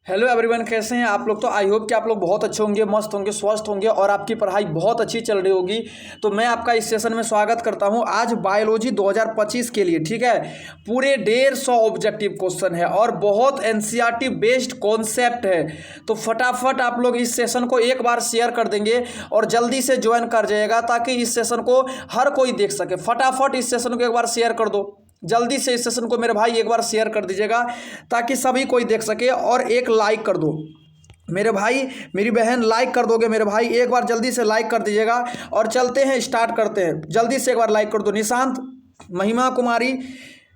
Hello everyone, कैसे हैं आप लोग। तो आई होप कि आप लोग बहुत अच्छे होंगे, मस्त होंगे, स्वस्थ होंगे और आपकी पढ़ाई बहुत अच्छी चल रही होगी। तो मैं आपका इस सेशन में स्वागत करता हूं। आज बायोलॉजी 2025 के लिए, ठीक है, पूरे 150 ऑब्जेक्टिव क्वेश्चन है और बहुत एनसीईआरटी बेस्ड कॉन्सेप्ट है। तो फटाफट आप लोग इस सेशन को एक बार शेयर कर देंगे और जल्दी से ज्वाइन कर जाइएगा ताकि इस सेशन को हर कोई देख सके। फटाफट इस सेशन को एक बार शेयर कर दो, जल्दी से इस सेशन को मेरे भाई एक बार शेयर कर दीजिएगा ताकि सभी कोई देख सके। और एक लाइक कर दो मेरे भाई, मेरी बहन, लाइक कर दोगे मेरे भाई, एक बार जल्दी से लाइक कर दीजिएगा। और चलते हैं, स्टार्ट करते हैं। जल्दी से एक बार लाइक कर दो। निशांत, महिमा कुमारी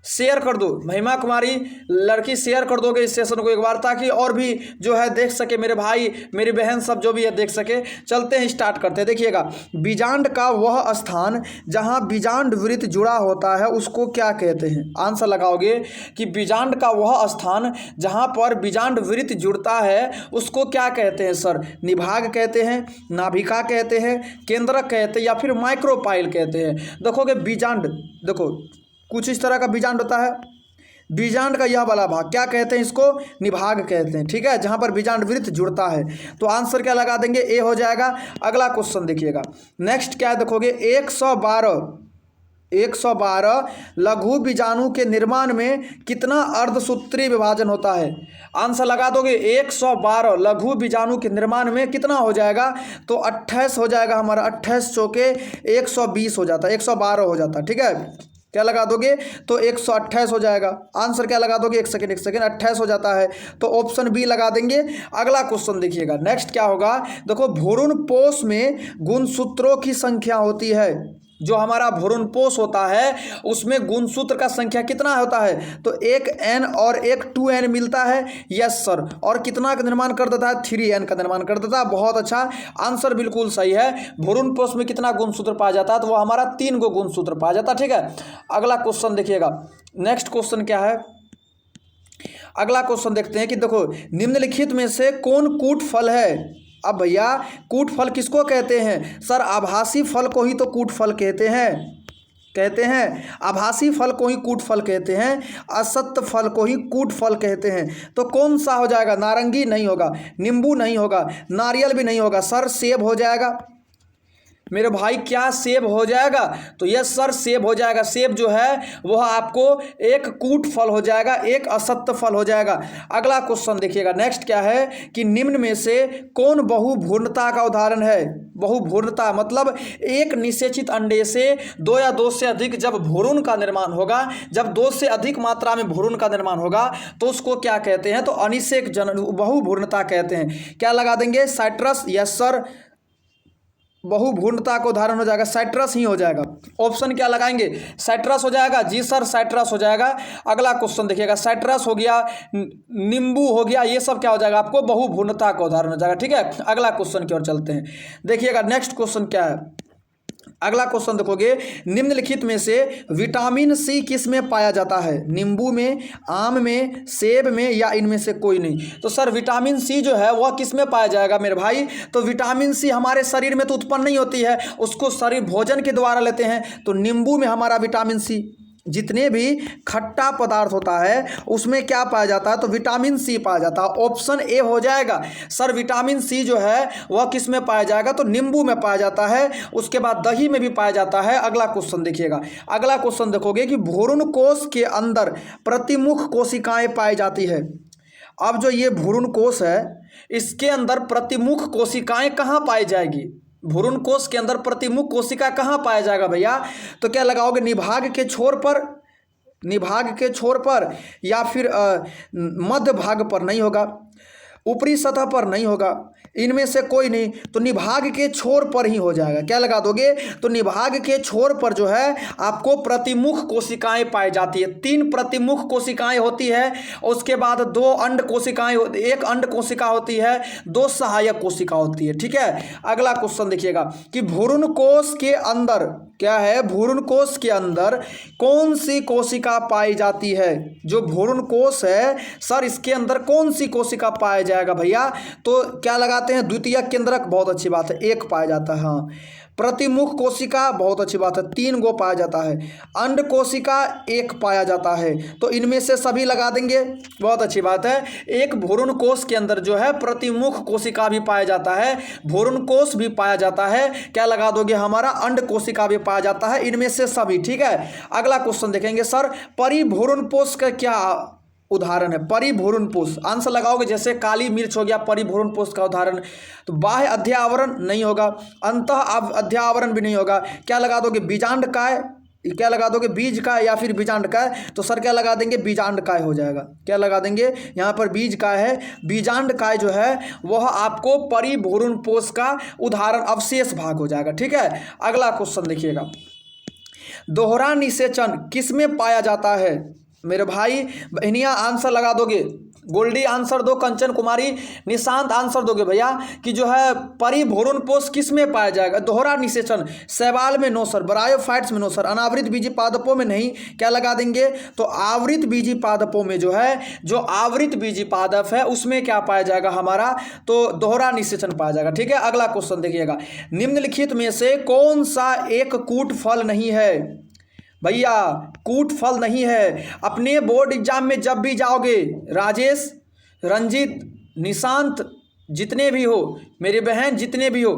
शेयर कर दो। महिमा कुमारी लड़की शेयर कर दोगे इस सेशन को एक बार ताकि और भी जो है देख सके मेरे भाई, मेरी बहन, सब जो भी है देख सके। चलते हैं, स्टार्ट करते हैं। देखिएगा, बीजांड का वह स्थान जहां बीजांड वृत्त जुड़ा होता है उसको क्या कहते हैं। आंसर लगाओगे कि बीजांड का वह स्थान जहां पर बीजांड वृत्त जुड़ता है उसको क्या कहते हैं सर। निभाग कहते हैं, नाभिका कहते हैं, केंद्रक कहते हैं या फिर माइक्रोपाइल कहते हैं। देखोगे बीजांड, देखो कुछ इस तरह का बीजांड होता है। बीजांड का यह वाला भाग क्या कहते हैं, इसको निभाग कहते हैं, ठीक है, जहां पर बीजांड वृत्त जुड़ता है। तो आंसर क्या लगा देंगे, ए हो जाएगा। अगला क्वेश्चन देखिएगा, नेक्स्ट क्या देखोगे, 112 लघु बीजाणु के निर्माण में कितना अर्धसूत्री विभाजन होता है। आंसर लगा दोगे, 112 लघु बीजाणु के निर्माण में कितना हो जाएगा, तो 28 हो जाएगा हमारा। 28 चौके 120 हो जाता है, 112 हो जाता है, ठीक है। क्या लगा दोगे, तो 128 हो जाएगा। आंसर क्या लगा दोगे, एक सेकेंड 28 हो जाता है, तो ऑप्शन बी लगा देंगे। अगला क्वेश्चन देखिएगा, नेक्स्ट क्या होगा, देखो भ्रूणपोष में गुणसूत्रों की संख्या होती है। जो हमारा भ्रूणपोष होता है उसमें गुणसूत्र का संख्या कितना होता है, तो एक n और एक 2n मिलता है। यस सर, और कितना का निर्माण कर देता है, 3n का निर्माण कर देता है। बहुत अच्छा, आंसर बिल्कुल सही है। भ्रूणपोष में कितना गुणसूत्र पाया जाता है, तो वो हमारा 3 गो गुणसूत्र पाया जाता है, ठीक है। अगला क्वेश्चन देखिएगा, नेक्स्ट क्वेश्चन क्या है। अगला क्वेश्चन देखते हैं कि देखो, निम्नलिखित में से कौन कूट फल है। अब भैया कूट फल किसको कहते हैं सर, आभासी फल को ही तो कूट फल कहते हैं, आभासी फल को ही कूट फल कहते हैं, असत्य फल को ही कूट फल कहते हैं। तो कौन सा हो जाएगा, नारंगी नहीं होगा, नींबू नहीं होगा, नारियल भी नहीं होगा सर, सेब हो जाएगा मेरे भाई। क्या सेब हो जाएगा, तो यस सर सेब हो जाएगा। सेब जो है वह आपको एक कूट फल हो जाएगा, एक असत्य फल हो जाएगा। अगला क्वेश्चन देखिएगा, नेक्स्ट क्या है कि निम्न में से कौन बहुभ्रूणता का उदाहरण है। बहुभ्रूणता मतलब एक निषेचित अंडे से 2 या 2 से अधिक जब भ्रूण का निर्माण होगा, जब 2 से अधिक मात्रा में भ्रूण का निर्माण होगा तो उसको क्या कहते हैं, तो अनिषेक बहुभ्रूणता कहते हैं। क्या लगा देंगे, साइट्रस। यस सर, बहुभ्रूणता का उदाहरण हो जाएगा साइट्रस ही हो जाएगा। ऑप्शन क्या लगाएंगे, साइट्रस हो जाएगा। जी सर, साइट्रस हो जाएगा। अगला क्वेश्चन देखिएगा, साइट्रस हो गया, नींबू हो गया, ये सब क्या हो जाएगा आपको, बहुभ्रूणता का उदाहरण हो जाएगा, ठीक है। अगला क्वेश्चन की ओर चलते हैं। देखिएगा नेक्स्ट क्वेश्चन क्या है। अगला क्वेश्चन देखोगे, निम्नलिखित में से विटामिन सी किस में पाया जाता है। नींबू में, आम में, सेब में या इनमें से कोई नहीं। तो सर विटामिन सी जो है वह किस में पाया जाएगा मेरे भाई, तो विटामिन सी हमारे शरीर में तो उत्पन्न नहीं होती है, उसको शरीर भोजन के द्वारा लेते हैं। तो नींबू में हमारा विटामिन सी, जितने भी खट्टा पदार्थ होता है उसमें क्या पाया जाता है, तो विटामिन सी पाया जाता है। ऑप्शन ए हो जाएगा सर, विटामिन सी जो है वह किस में पाया जाएगा, तो नींबू में पाया जाता है। उसके बाद दही में भी पाया जाता है। अगला क्वेश्चन देखिएगा, अगला क्वेश्चन देखोगे कि भ्रूण कोश के अंदर प्रतिमुख कोशिकाएं पाई जाती है। अब जो ये भ्रूण कोश है इसके अंदर प्रतिमुख कोशिकाएं कहाँ पाई जाएगी, भ्रूण कोश के अंदर प्रतिमुख कोशिका कहाँ पाया जाएगा भैया, तो क्या लगाओगे, निभाग के छोर पर या फिर मध्य भाग पर नहीं होगा, ऊपरी सतह पर नहीं होगा, इनमें से कोई नहीं। तो निभाग के छोर पर ही हो जाएगा। क्या लगा दोगे, तो निभाग के छोर पर जो है आपको प्रतिमुख कोशिकाएं पाई जाती है। 3 प्रतिमुख कोशिकाएं होती है, उसके बाद 2 अंड कोशिकाएं, एक अंड कोशिका होती है, 2 सहायक कोशिका होती है, ठीक है। अगला क्वेश्चन देखिएगा कि भ्रूण कोश के अंदर क्या है, भ्रूण कोश के अंदर कौन सी कोशिका पाई जाती है। जो भ्रूण कोश है सर इसके अंदर कौन सी कोशिका पाया जाएगा भैया, तो क्या लगाते हैं, द्वितीयक केंद्रक। बहुत अच्छी बात है, एक पाया जाता है। हाँ, प्रतिमुख कोशिका, बहुत अच्छी बात है, 3 गो पाया जाता है। अंड कोशिका 1 पाया जाता है। तो इनमें से सभी लगा देंगे, बहुत अच्छी बात है। एक भ्रूण कोश के अंदर जो है प्रतिमुख कोशिका भी पाया जाता है, भ्रूण कोश भी पाया जाता है। क्या लगा दोगे हमारा, अंड कोशिका भी पाया जाता है, इनमें से सभी। ठीक है, अगला क्वेश्चन देखेंगे सर, परिभ्रूणपोष का क्या उदाहरण है? परिभ्रूणपोष आंसर लगाओगे, जैसे काली मिर्च हो गया परिभ्रूणपोष का उदाहरण। तो बाह्य अध्यावरण नहीं होगा, अंतः अध्यावरण भी नहीं होगा। क्या लगा दोगे, बीजांडकाय, क्या लगा दोगे, बीज का या फिर बीजांडकाय? तो सर क्या लगा देंगे, बीजांडकाय हो जाएगा। क्या लगा देंगे, यहाँ पर बीज काय है, बीजांडकाय जो है वह आपको परिभ्रूणपोष का उदाहरण अवशेष भाग हो जाएगा। ठीक है, अगला क्वेश्चन देखिएगा, दोहरा निषेचन किसमें पाया जाता है? मेरे भाई बहनियां आंसर लगा दोगे, गोल्डी आंसर दो, कंचन कुमारी, निशांत आंसर दोगे भैया कि जो है परिभ्रूणपोष किस में पाया जाएगा? दोहरा निषेचन, शैवाल में नो सर, ब्रायोफाइट्स में नो सर, अनावृत बीजी पादपों में नहीं। क्या लगा देंगे, तो आवृत बीजी पादपों में जो है, जो आवृत बीजी पादप है उसमें क्या पाया जाएगा हमारा, तो दोहरा निषेचन पाया जाएगा। ठीक है, अगला क्वेश्चन देखिएगा, निम्नलिखित में से कौन सा एक कूट फल नहीं है? भैया कूट फल नहीं है। अपने बोर्ड एग्जाम में जब भी जाओगे, राजेश, रंजित, निशांत, जितने भी हो मेरी बहन, जितने भी हो,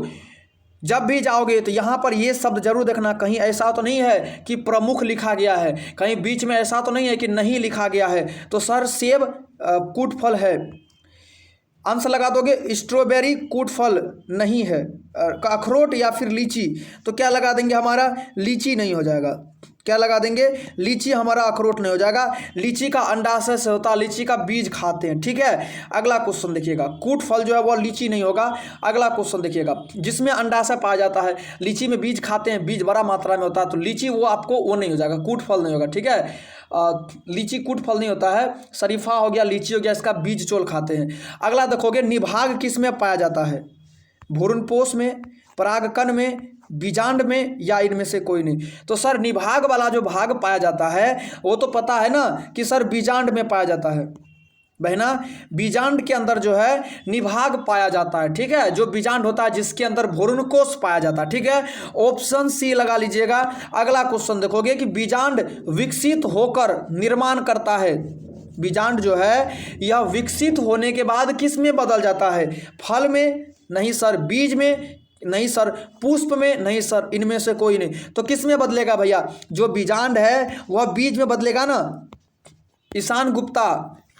जब भी जाओगे तो यहाँ पर ये शब्द जरूर देखना, कहीं ऐसा तो नहीं है कि प्रमुख लिखा गया है, कहीं बीच में ऐसा तो नहीं है कि नहीं लिखा गया है। तो सर सेब कूट फल है, आंसर लगा दोगे, स्ट्रॉबेरी कूट फल नहीं है। अखरोट या फिर लीची, तो क्या लगा देंगे हमारा, लीची नहीं हो जाएगा। क्या लगा देंगे, लीची हमारा अखरोट नहीं हो जाएगा। लीची का अंडाशय से होता है, लीची का बीज खाते हैं। ठीक है, अगला क्वेश्चन देखिएगा, कूट फल जो है वो लीची नहीं होगा। अगला क्वेश्चन देखिएगा, जिसमें अंडाशय पाया जाता है, लीची में बीज खाते हैं, बीज बड़ा मात्रा में होता है, तो लीची वो आपको वो नहीं हो जाएगा, कूट फल नहीं होगा। ठीक है, लीची कूट फल नहीं होता है। शरीफा हो गया, लीची हो गया, इसका बीज चोल खाते हैं। अगला देखोगे, निभाग किस में पाया जाता है? भ्रूणपोष में, परागकण में, बीजांड में, या इनमें से कोई नहीं? तो सर निभाग वाला जो भाग पाया जाता है वो तो पता है ना कि सर बीजांड में पाया जाता है। बहना बीजांड के अंदर जो है निभाग पाया जाता है। ठीक है, जो बीजांड होता है जिसके अंदर भ्रूणकोश पाया जाता है। ठीक है, ऑप्शन सी लगा लीजिएगा। अगला क्वेश्चन देखोगे कि बीजांड विकसित होकर निर्माण करता है। बीजांड जो है यह विकसित होने के बाद किस में बदल जाता है? फल में नहीं सर, बीज में नहीं सर, पुष्प में नहीं सर, इनमें से कोई नहीं। तो किस में बदलेगा भैया? जो बीजांड है वह बीज में बदलेगा ना। ईशान गुप्ता,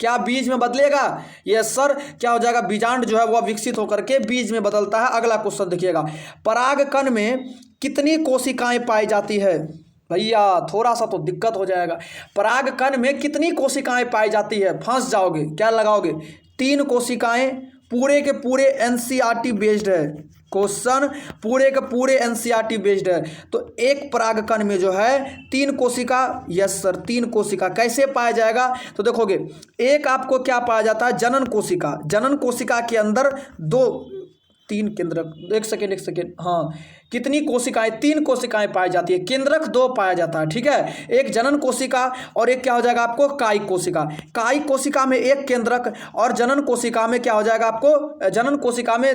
क्या बीज में बदलेगा? यस सर, क्या हो जाएगा, बीजांड जो है वह विकसित होकर के बीज में बदलता है। अगला क्वेश्चन देखिएगा, परागकण में कितनी कोशिकाएं पाई जाती है? भैया थोड़ा सा तो दिक्कत हो जाएगा, परागकण में कितनी कोशिकाएं पाई जाती है? फंस जाओगे। क्या लगाओगे? 3 कोशिकाएं, पूरे के पूरे एनसीईआरटी बेस्ड है क्वेश्चन, पूरे के पूरे एनसीईआरटी बेस्ड है। तो एक परागकण में जो है 3 कोशिका, यस सर 3 कोशिका। कैसे पाया जाएगा? तो देखोगे, एक आपको क्या पाया जाता है, जनन कोशिका। जनन कोशिका के अंदर 3 केंद्रक, एक सेकेंड, हाँ, कितनी कोशिकाएं? 3 कोशिकाएं पाई जाती है, केंद्रक 2 पाया जाता है। ठीक है, एक जनन कोशिका और एक क्या हो जाएगा आपको, कायिक कोशिका। कायिक कोशिका में 1 केंद्रक और जनन कोशिका में क्या हो जाएगा आपको, जनन कोशिका में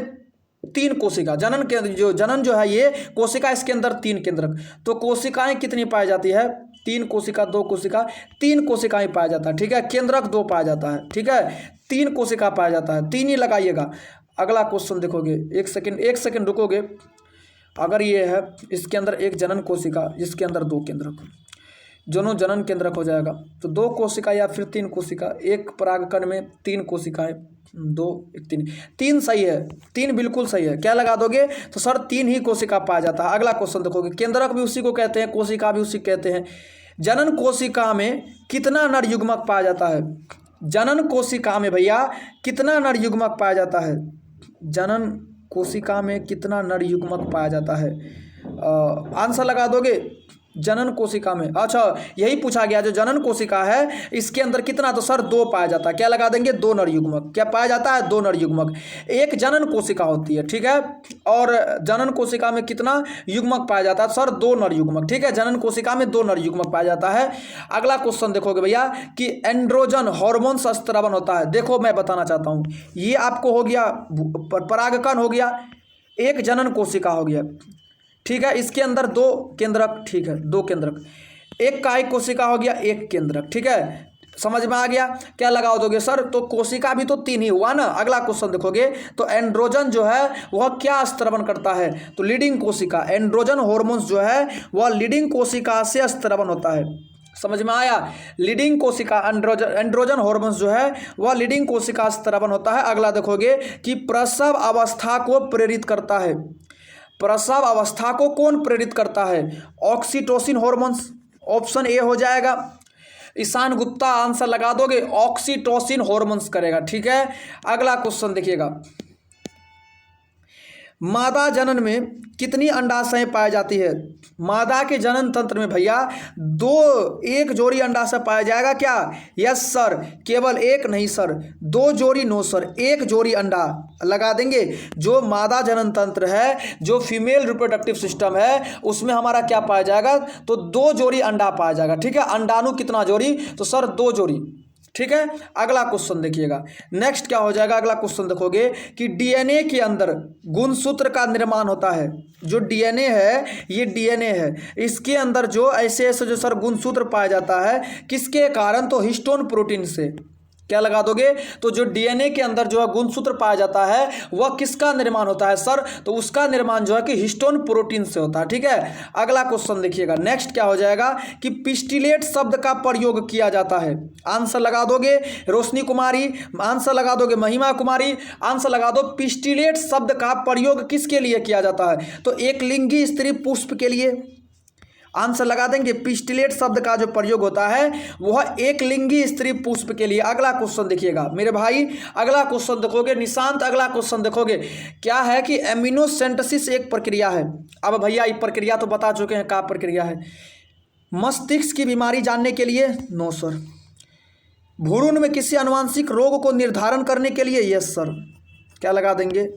3 कोशिका। जनन के जनन जो है ये कोशिका, इसके अंदर 3 केंद्रक। तो कोशिकाएं कितनी पाई जाती है? 3 कोशिका, 2 कोशिका, 3 कोशिकाएं पाया जाता है। ठीक है, केंद्रक 2 पाया जाता है। ठीक है, 3 कोशिका पाया जाता है, 3 ही लगाइएगा। अगला क्वेश्चन देखोगे, एक सेकंड रुकोगे। अगर ये है, इसके अंदर 1 जनन कोशिका, इसके अंदर 2 केंद्रक, दोनों जनन केंद्रक हो जाएगा। तो 2 कोशिका या फिर 3 कोशिका, एक परागकण में 3 कोशिकाएं, 2 1 3, 3 सही है, 3 बिल्कुल सही है। क्या लगा दोगे? तो सर 3 ही कोशिका पाया जाता है। अगला क्वेश्चन देखोगे, केंद्रक भी उसी को कहते हैं, कोशिका भी उसी कहते हैं। जनन कोशिका में कितना नर युग्मक पाया जाता है? जनन कोशिका में भैया कितना नर युग्मक पाया जाता है? जनन कोशिका में कितना नर युग्मक पाया जाता है? आंसर लगा दोगे, जनन कोशिका में। अच्छा, यही पूछा गया, जो जनन कोशिका है इसके अंदर कितना? तो सर 2 पाया जाता है। क्या लगा देंगे? 2 नर युग्मक। क्या पाया जाता है? 2 नर युग्मक। एक जनन कोशिका होती है, ठीक है, और जनन कोशिका में कितना युग्मक पाया जाता है? सर 2 नर युग्मक। ठीक है, जनन कोशिका में 2 नर युग्मक पाया जाता है। अगला क्वेश्चन देखोगे भैया कि एंड्रोजन हार्मोन स्रावन होता है। देखो मैं बताना चाहता हूँ, ये आपको हो गया परागकण, हो गया एक जनन कोशिका, हो गया ठीक है। इसके अंदर 2 केंद्रक, ठीक है, 2 केंद्रक, एक कायिक कोशिका हो गया, एक केंद्रक, ठीक है। समझ में आ गया? क्या लगा दोगे सर? तो कोशिका भी तो 3 ही हुआ ना। अगला क्वेश्चन देखोगे तो एंड्रोजन जो है वह क्या स्त्रवन करता है? तो लीडिंग कोशिका, एंड्रोजन हार्मोन्स जो है वह लीडिंग कोशिका से स्त्रवन होता है। समझ में आया? लीडिंग कोशिका, एंड्रोजन हार्मोन्स जो है वह लीडिंग कोशिका स्त्रवन होता है। अगला देखोगे कि प्रसव अवस्था को प्रेरित करता है। प्रसव अवस्था को कौन प्रेरित करता है? ऑक्सीटोसिन हार्मोन्स, ऑप्शन ए हो जाएगा। ईशान गुप्ता आंसर लगा दोगे, ऑक्सीटोसिन हार्मोन्स करेगा, ठीक है। अगला क्वेश्चन देखिएगा, मादा जनन में कितनी अंडाशय पाई जाती है? मादा के जनन तंत्र में भैया एक जोड़ी अंडाशय पाया जाएगा क्या? Yes sir. केवल एक नहीं सर, 2 जोड़ी नो सर, 1 जोड़ी अंडा लगा देंगे। जो मादा जनन तंत्र है, जो फीमेल रिप्रोडक्टिव सिस्टम है, उसमें हमारा क्या पाया जाएगा? तो 2 जोड़ी अंडा पाया जाएगा, ठीक है। अंडाणु कितना जोड़ी? तो सर 2 जोड़ी, ठीक है। अगला क्वेश्चन देखिएगा, नेक्स्ट क्या हो जाएगा? अगला क्वेश्चन देखोगे कि डीएनए के अंदर गुणसूत्र का निर्माण होता है। जो डीएनए है, ये डीएनए है, इसके अंदर जो ऐसे जो सर गुणसूत्र पाया जाता है, किसके कारण? तो हिस्टोन प्रोटीन से। क्या लगा दोगे? तो जो डीएनए के अंदर जो है गुणसूत्र पाया जाता है वह किसका निर्माण होता है सर? तो उसका निर्माण जो है कि हिस्टोन प्रोटीन से होता है, ठीक है। अगला क्वेश्चन देखिएगा, नेक्स्ट क्या हो जाएगा कि पिस्टिलेट शब्द का प्रयोग किया जाता है। आंसर लगा दोगे रोशनी कुमारी, आंसर लगा दोगे महिमा कुमारी, आंसर लगा दो। पिस्टिलेट शब्द का प्रयोग किसके लिए किया जाता है? तो एक लिंगी स्त्री पुष्प के लिए। आंसर लगा देंगे, पिस्टिलेट शब्द का जो प्रयोग होता है वह एक लिंगी स्त्री पुष्प के लिए। अगला क्वेश्चन देखिएगा मेरे भाई, अगला क्वेश्चन देखोगे निशांत, अगला क्वेश्चन देखोगे क्या है कि एमिनोसेंटेसिस एक प्रक्रिया है। अब भैया ये प्रक्रिया तो बता चुके हैं, क्या प्रक्रिया है? मस्तिष्क की बीमारी जानने के लिए? No sir. भ्रूण में किसी अनुवांशिक रोग को निर्धारण करने के लिए? Yes sir. क्या लगा देंगे?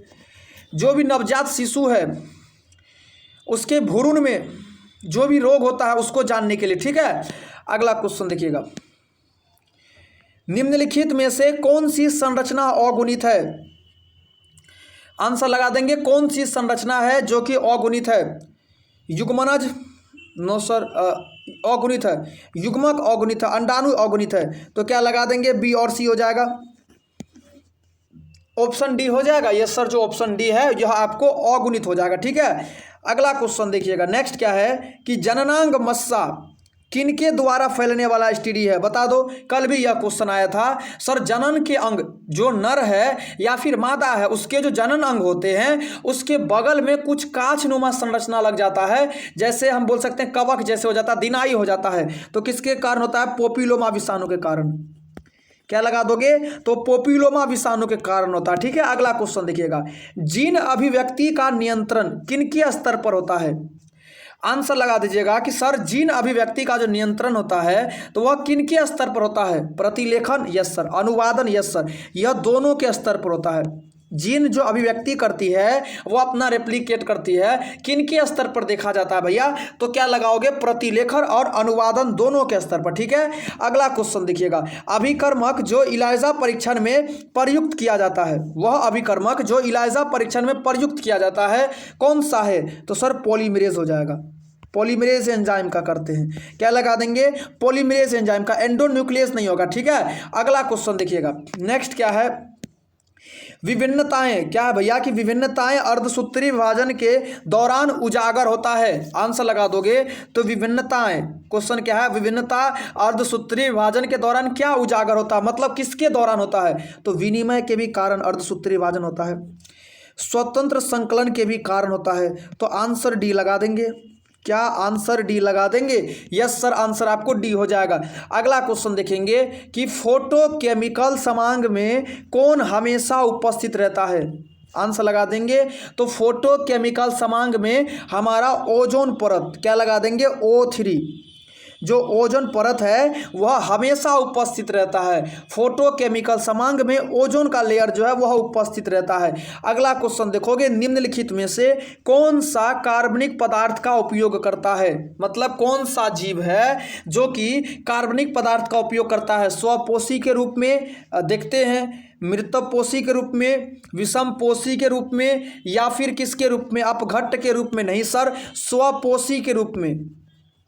जो भी नवजात शिशु है उसके भ्रूण में जो भी रोग होता है उसको जानने के लिए, ठीक है। अगला क्वेश्चन देखिएगा, निम्नलिखित में से कौन सी संरचना अगुणित है? आंसर लगा देंगे, कौन सी संरचना है जो कि अगुणित है? युग्मनज? नो सर, अगुणित है। युग्मक अगुणित है, अंडाणु अगुणित है। तो क्या लगा देंगे? बी और सी हो जाएगा। ऑप्शन डी हो जाएगा। यस सर, जो ऑप्शन डी है यह आपको अगुणित हो जाएगा, ठीक है। अगला क्वेश्चन देखिएगा, नेक्स्ट क्या है कि जननांग मस्सा किनके द्वारा फैलने वाला एसटीडी है? बता दो, कल भी यह क्वेश्चन आया था सर। जनन के अंग जो नर है या फिर मादा है, उसके जो जनन अंग होते हैं उसके बगल में कुछ कांचनुमा संरचना लग जाता है, जैसे हम बोल सकते हैं कवक जैसे हो जाता है, दिनाई हो जाता है। तो किसके कारण होता है? पोपिलोमा विषाणु के कारण। क्या लगा दोगे? तो पोपिलोमा विषाणु के कारण होता है, ठीक है। अगला क्वेश्चन देखिएगा, जीन अभिव्यक्ति का नियंत्रण किनके स्तर पर होता है? आंसर लगा दीजिएगा कि सर जीन अभिव्यक्ति का जो नियंत्रण होता है तो वह किनके स्तर पर होता है? प्रतिलेखन? Yes sir. अनुवादन? Yes sir. यह दोनों के स्तर पर होता है। जीन जो अभिव्यक्ति करती है वो अपना रेप्लिकेट करती है, किनके स्तर पर देखा जाता है भैया? तो क्या लगाओगे? प्रतिलेखन और अनुवादन दोनों के स्तर पर, ठीक है। अगला क्वेश्चन देखिएगा, अभिकर्मक जो इलाइजा परीक्षण में प्रयुक्त किया जाता है, वह अभिकर्मक जो इलाइजा परीक्षण में प्रयुक्त किया जाता है कौन सा है? तो सर पॉलीमरेज हो जाएगा। पॉलीमरेज एंजाइम का करते हैं। क्या लगा देंगे? पॉलीमरेज एंजाइम का, एंडोन्यूक्लियस नहीं होगा, ठीक है। अगला क्वेश्चन देखिएगा, नेक्स्ट क्या है? विभिन्नताएं। क्या है भैया कि विभिन्नताएं अर्धसूत्री विभाजन के दौरान उजागर होता है। आंसर लगा दोगे तो विभिन्नताएं, क्वेश्चन क्या है? विभिन्नता अर्धसूत्री विभाजन के दौरान क्या उजागर होता है, मतलब किसके दौरान होता है? तो विनिमय के भी कारण अर्धसूत्री विभाजन होता है, स्वतंत्र संकलन के भी कारण होता है। तो आंसर डी लगा देंगे। क्या आंसर डी लगा देंगे? यस सर, आंसर आपको डी हो जाएगा। अगला क्वेश्चन देखेंगे कि फोटोकेमिकल समांग में कौन हमेशा उपस्थित रहता है? आंसर लगा देंगे तो फोटोकेमिकल समांग में हमारा ओजोन परत। क्या लगा देंगे? O3। जो ओजोन परत है वह हमेशा उपस्थित रहता है। फोटोकेमिकल समांग में ओजोन का लेयर जो है वह उपस्थित रहता है। अगला क्वेश्चन देखोगे, निम्नलिखित में से कौन सा कार्बनिक पदार्थ का उपयोग करता है, मतलब कौन सा जीव है जो कि कार्बनिक पदार्थ का उपयोग करता है। स्वपोषी के रूप में देखते हैं, मृतपोषी के रूप में, विषमपोषी के रूप में, या फिर किसके रूप में, अपघट्ट के रूप में। नहीं सर, स्वपोषी के रूप में।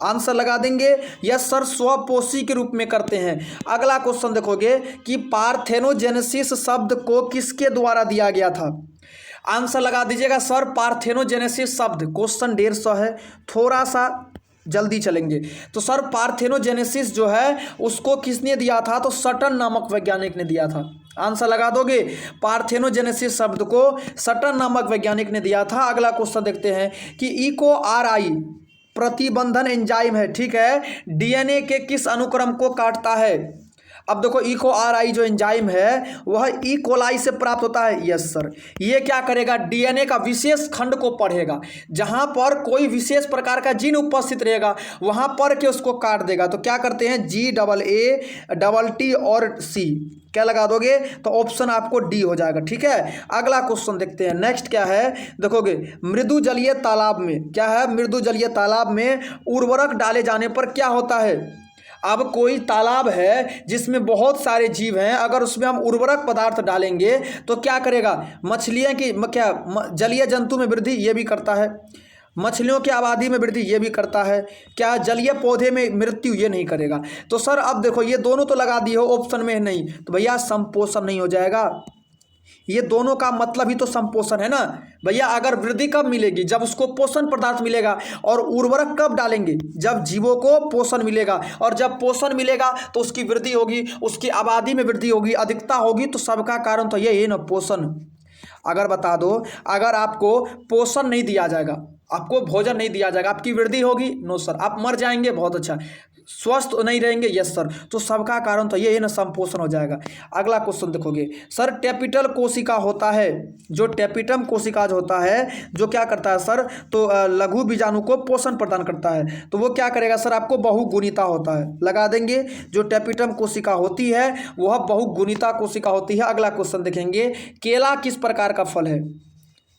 आंसर लगा देंगे, यस सर, स्वपोषी के रूप में करते हैं। अगला क्वेश्चन देखोगे कि पार्थेनोजेनेसिस शब्द को किसके द्वारा दिया गया था। आंसर लगा दीजिएगा सर, पार्थेनोजेनेसिस शब्द। क्वेश्चन 150 है, थोड़ा सा जल्दी चलेंगे। तो सर पार्थेनोजेनेसिस जो है उसको किसने दिया था, तो सटन नामक वैज्ञानिक ने दिया था। आंसर लगा दोगे, पार्थेनोजेनेसिस शब्द को सटन नामक वैज्ञानिक ने दिया था। अगला क्वेश्चन देखते हैं कि EcoRI प्रतिबंधन एंजाइम है, ठीक है, DNA के किस अनुक्रम को काटता है। अब देखो EcoRI जो एंजाइम है वह ई कोलाई से प्राप्त होता है। यस सर, ये क्या करेगा, DNA का विशेष खंड को पढ़ेगा, जहां पर कोई विशेष प्रकार का जीन उपस्थित रहेगा वहां पढ़ के उसको काट देगा। तो क्या करते हैं, GAATT और C क्या लगा दोगे, तो ऑप्शन आपको डी हो जाएगा। ठीक है, अगला क्वेश्चन देखते हैं। नेक्स्ट क्या है, देखोगे मृदु जलीय तालाब में क्या है, मृदु जलीय तालाब में उर्वरक डाले जाने पर क्या होता है। अब कोई तालाब है जिसमें बहुत सारे जीव हैं, अगर उसमें हम उर्वरक पदार्थ डालेंगे तो क्या करेगा, मछलियाँ की क्या जलीय जंतु में वृद्धि ये भी करता है, मछलियों की आबादी में वृद्धि ये भी करता है, क्या जलीय पौधे में मृत्यु ये नहीं करेगा। तो सर अब देखो ये दोनों तो लगा दिए हो, ऑप्शन में नहीं, तो भैया संपोषण नहीं हो जाएगा। ये दोनों का मतलब ही तो संपोषण है ना भैया। अगर वृद्धि कब मिलेगी, जब उसको पोषण पदार्थ मिलेगा, और उर्वरक कब डालेंगे, जब जीवों को पोषण मिलेगा, और जब पोषण मिलेगा तो उसकी वृद्धि होगी, उसकी आबादी में वृद्धि होगी, अधिकता होगी। तो सबका कारण तो यही है ना, पोषण। अगर बता दो, अगर आपको पोषण नहीं दिया जाएगा, आपको भोजन नहीं दिया जाएगा, आपकी वृद्धि होगी, नो सर, आप मर जाएंगे, बहुत अच्छा, स्वस्थ नहीं रहेंगे, यस सर, तो सबका कारण तो ये है ना, संपोषण हो जाएगा। अगला क्वेश्चन देखोगे, सर टेपिटल कोशिका होता है, जो टेपिटम कोशिका जो होता है, जो क्या करता है सर, तो लघु बीजाणु को पोषण प्रदान करता है, तो वो क्या करेगा सर, आपको बहुगुणिता होता है, लगा देंगे। जो टेपिटम कोशिका होती है वह बहुगुणिता कोशिका होती है। अगला क्वेश्चन देखेंगे, केला किस प्रकार का फल है।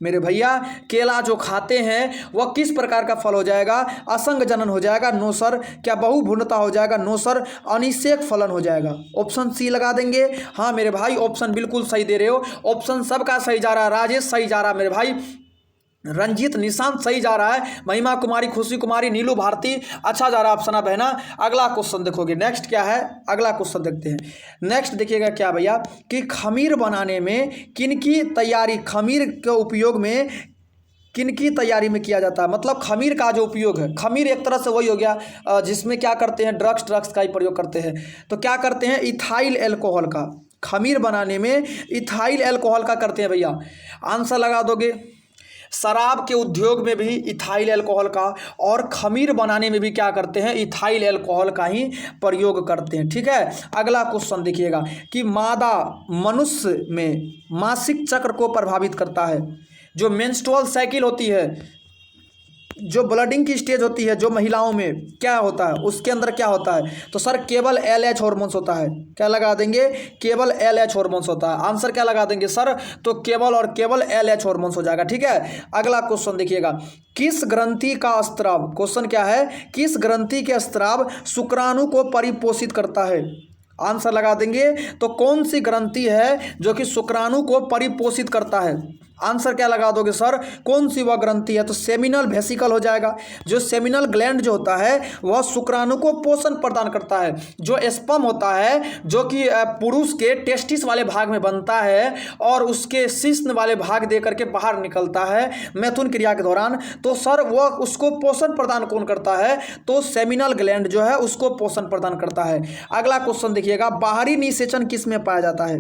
मेरे भैया केला जो खाते हैं वह किस प्रकार का फल हो जाएगा, असंग जनन हो जाएगा, नो सर, क्या बहुभुनता हो जाएगा, नो सर, अनिषेक फलन हो जाएगा। ऑप्शन सी लगा देंगे। हाँ मेरे भाई ऑप्शन बिल्कुल सही दे रहे हो, ऑप्शन सबका सही जा रहा है, राजेश सही जा रहा है मेरे भाई, रंजीत निशांत सही जा रहा है, महिमा कुमारी, खुशी कुमारी, नीलू भारती अच्छा जा रहा है ऑप्शन बहना। अगला क्वेश्चन देखोगे, नेक्स्ट क्या है, अगला क्वेश्चन देखते हैं। नेक्स्ट देखिएगा क्या भैया, कि खमीर बनाने में किनकी तैयारी, खमीर के उपयोग में किनकी तैयारी में किया जाता है, मतलब खमीर का जो उपयोग है, खमीर एक तरह से वही हो गया जिसमें क्या करते हैं, ड्रग्स का ही प्रयोग करते हैं। तो क्या करते हैं, इथाइल एल्कोहल का, खमीर बनाने में इथाइल एल्कोहल का करते हैं भैया। आंसर लगा दोगे, शराब के उद्योग में भी इथाइल एल्कोहल का, और खमीर बनाने में भी क्या करते हैं, इथाइल एल्कोहल का ही प्रयोग करते हैं। ठीक है, अगला क्वेश्चन देखिएगा, कि मादा मनुष्य में मासिक चक्र को प्रभावित करता है, जो मेंस्ट्रुअल साइकिल होती है, जो ब्लडिंग की स्टेज होती है जो महिलाओं में, क्या होता है उसके अंदर क्या होता है, तो सर केवल LH हॉर्मोन्स होता है। क्या लगा देंगे, केवल LH हॉर्मोन्स होता है। आंसर क्या लगा देंगे सर, तो केवल और केवल LH हॉर्मोन्स हो जाएगा। ठीक है, अगला क्वेश्चन देखिएगा, किस ग्रंथि का स्त्राव, क्वेश्चन क्या है, किस ग्रंथि के स्त्राव शुक्राणु को परिपोषित करता है। आंसर लगा देंगे, तो कौन सी ग्रंथि है जो कि शुक्राणु को परिपोषित करता है। आंसर क्या लगा दोगे सर, कौन सी वह ग्रंथि है, तो सेमिनल वेसिकल हो जाएगा। जो सेमिनल ग्लैंड जो होता है वह शुक्राणु को पोषण प्रदान करता है। जो स्पर्म होता है जो कि पुरुष के टेस्टिस वाले भाग में बनता है और उसके शिश्न वाले भाग दे करके बाहर निकलता है मैथुन क्रिया के दौरान, तो सर वह उसको पोषण प्रदान कौन करता है, तो सेमिनल ग्लैंड जो है उसको पोषण प्रदान करता है। अगला क्वेश्चन देखिएगा, बाहरी निषेचन किस में पाया जाता है।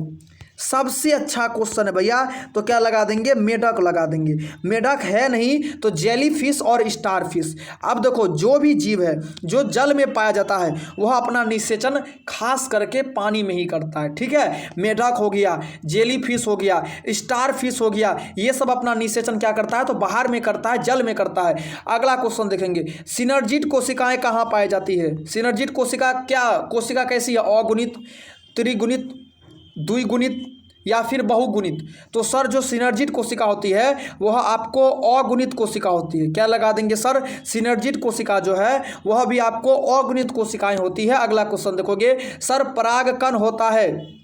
सबसे अच्छा क्वेश्चन है भैया, तो क्या लगा देंगे, मेढक लगा देंगे। मेढक है नहीं तो जेली फिश और स्टार फिश। अब देखो जो भी जीव है जो जल में पाया जाता है वह अपना निषेचन खास करके पानी में ही करता है, ठीक है। मेढक हो गया, जेली फिश हो गया, स्टार फिश हो गया, ये सब अपना निषेचन क्या करता है, तो बाहर में करता है, जल में करता है। अगला क्वेश्चन देखेंगे, सिनर्जिड कोशिकाएं कहाँ पाई जाती है। सिनर्जिड कोशिका क्या, कोशिका कैसी है, अगुणित, त्रिगुणित, द्विगुणित या फिर बहुगुणित। तो सर जो सिनर्जिड कोशिका होती है वह आपको अगुणित कोशिका होती है। क्या लगा देंगे सर, सिनर्जिड कोशिका जो है वह भी आपको अगुणित कोशिकाएं होती है। अगला क्वेश्चन देखोगे, सर परागकण होता है,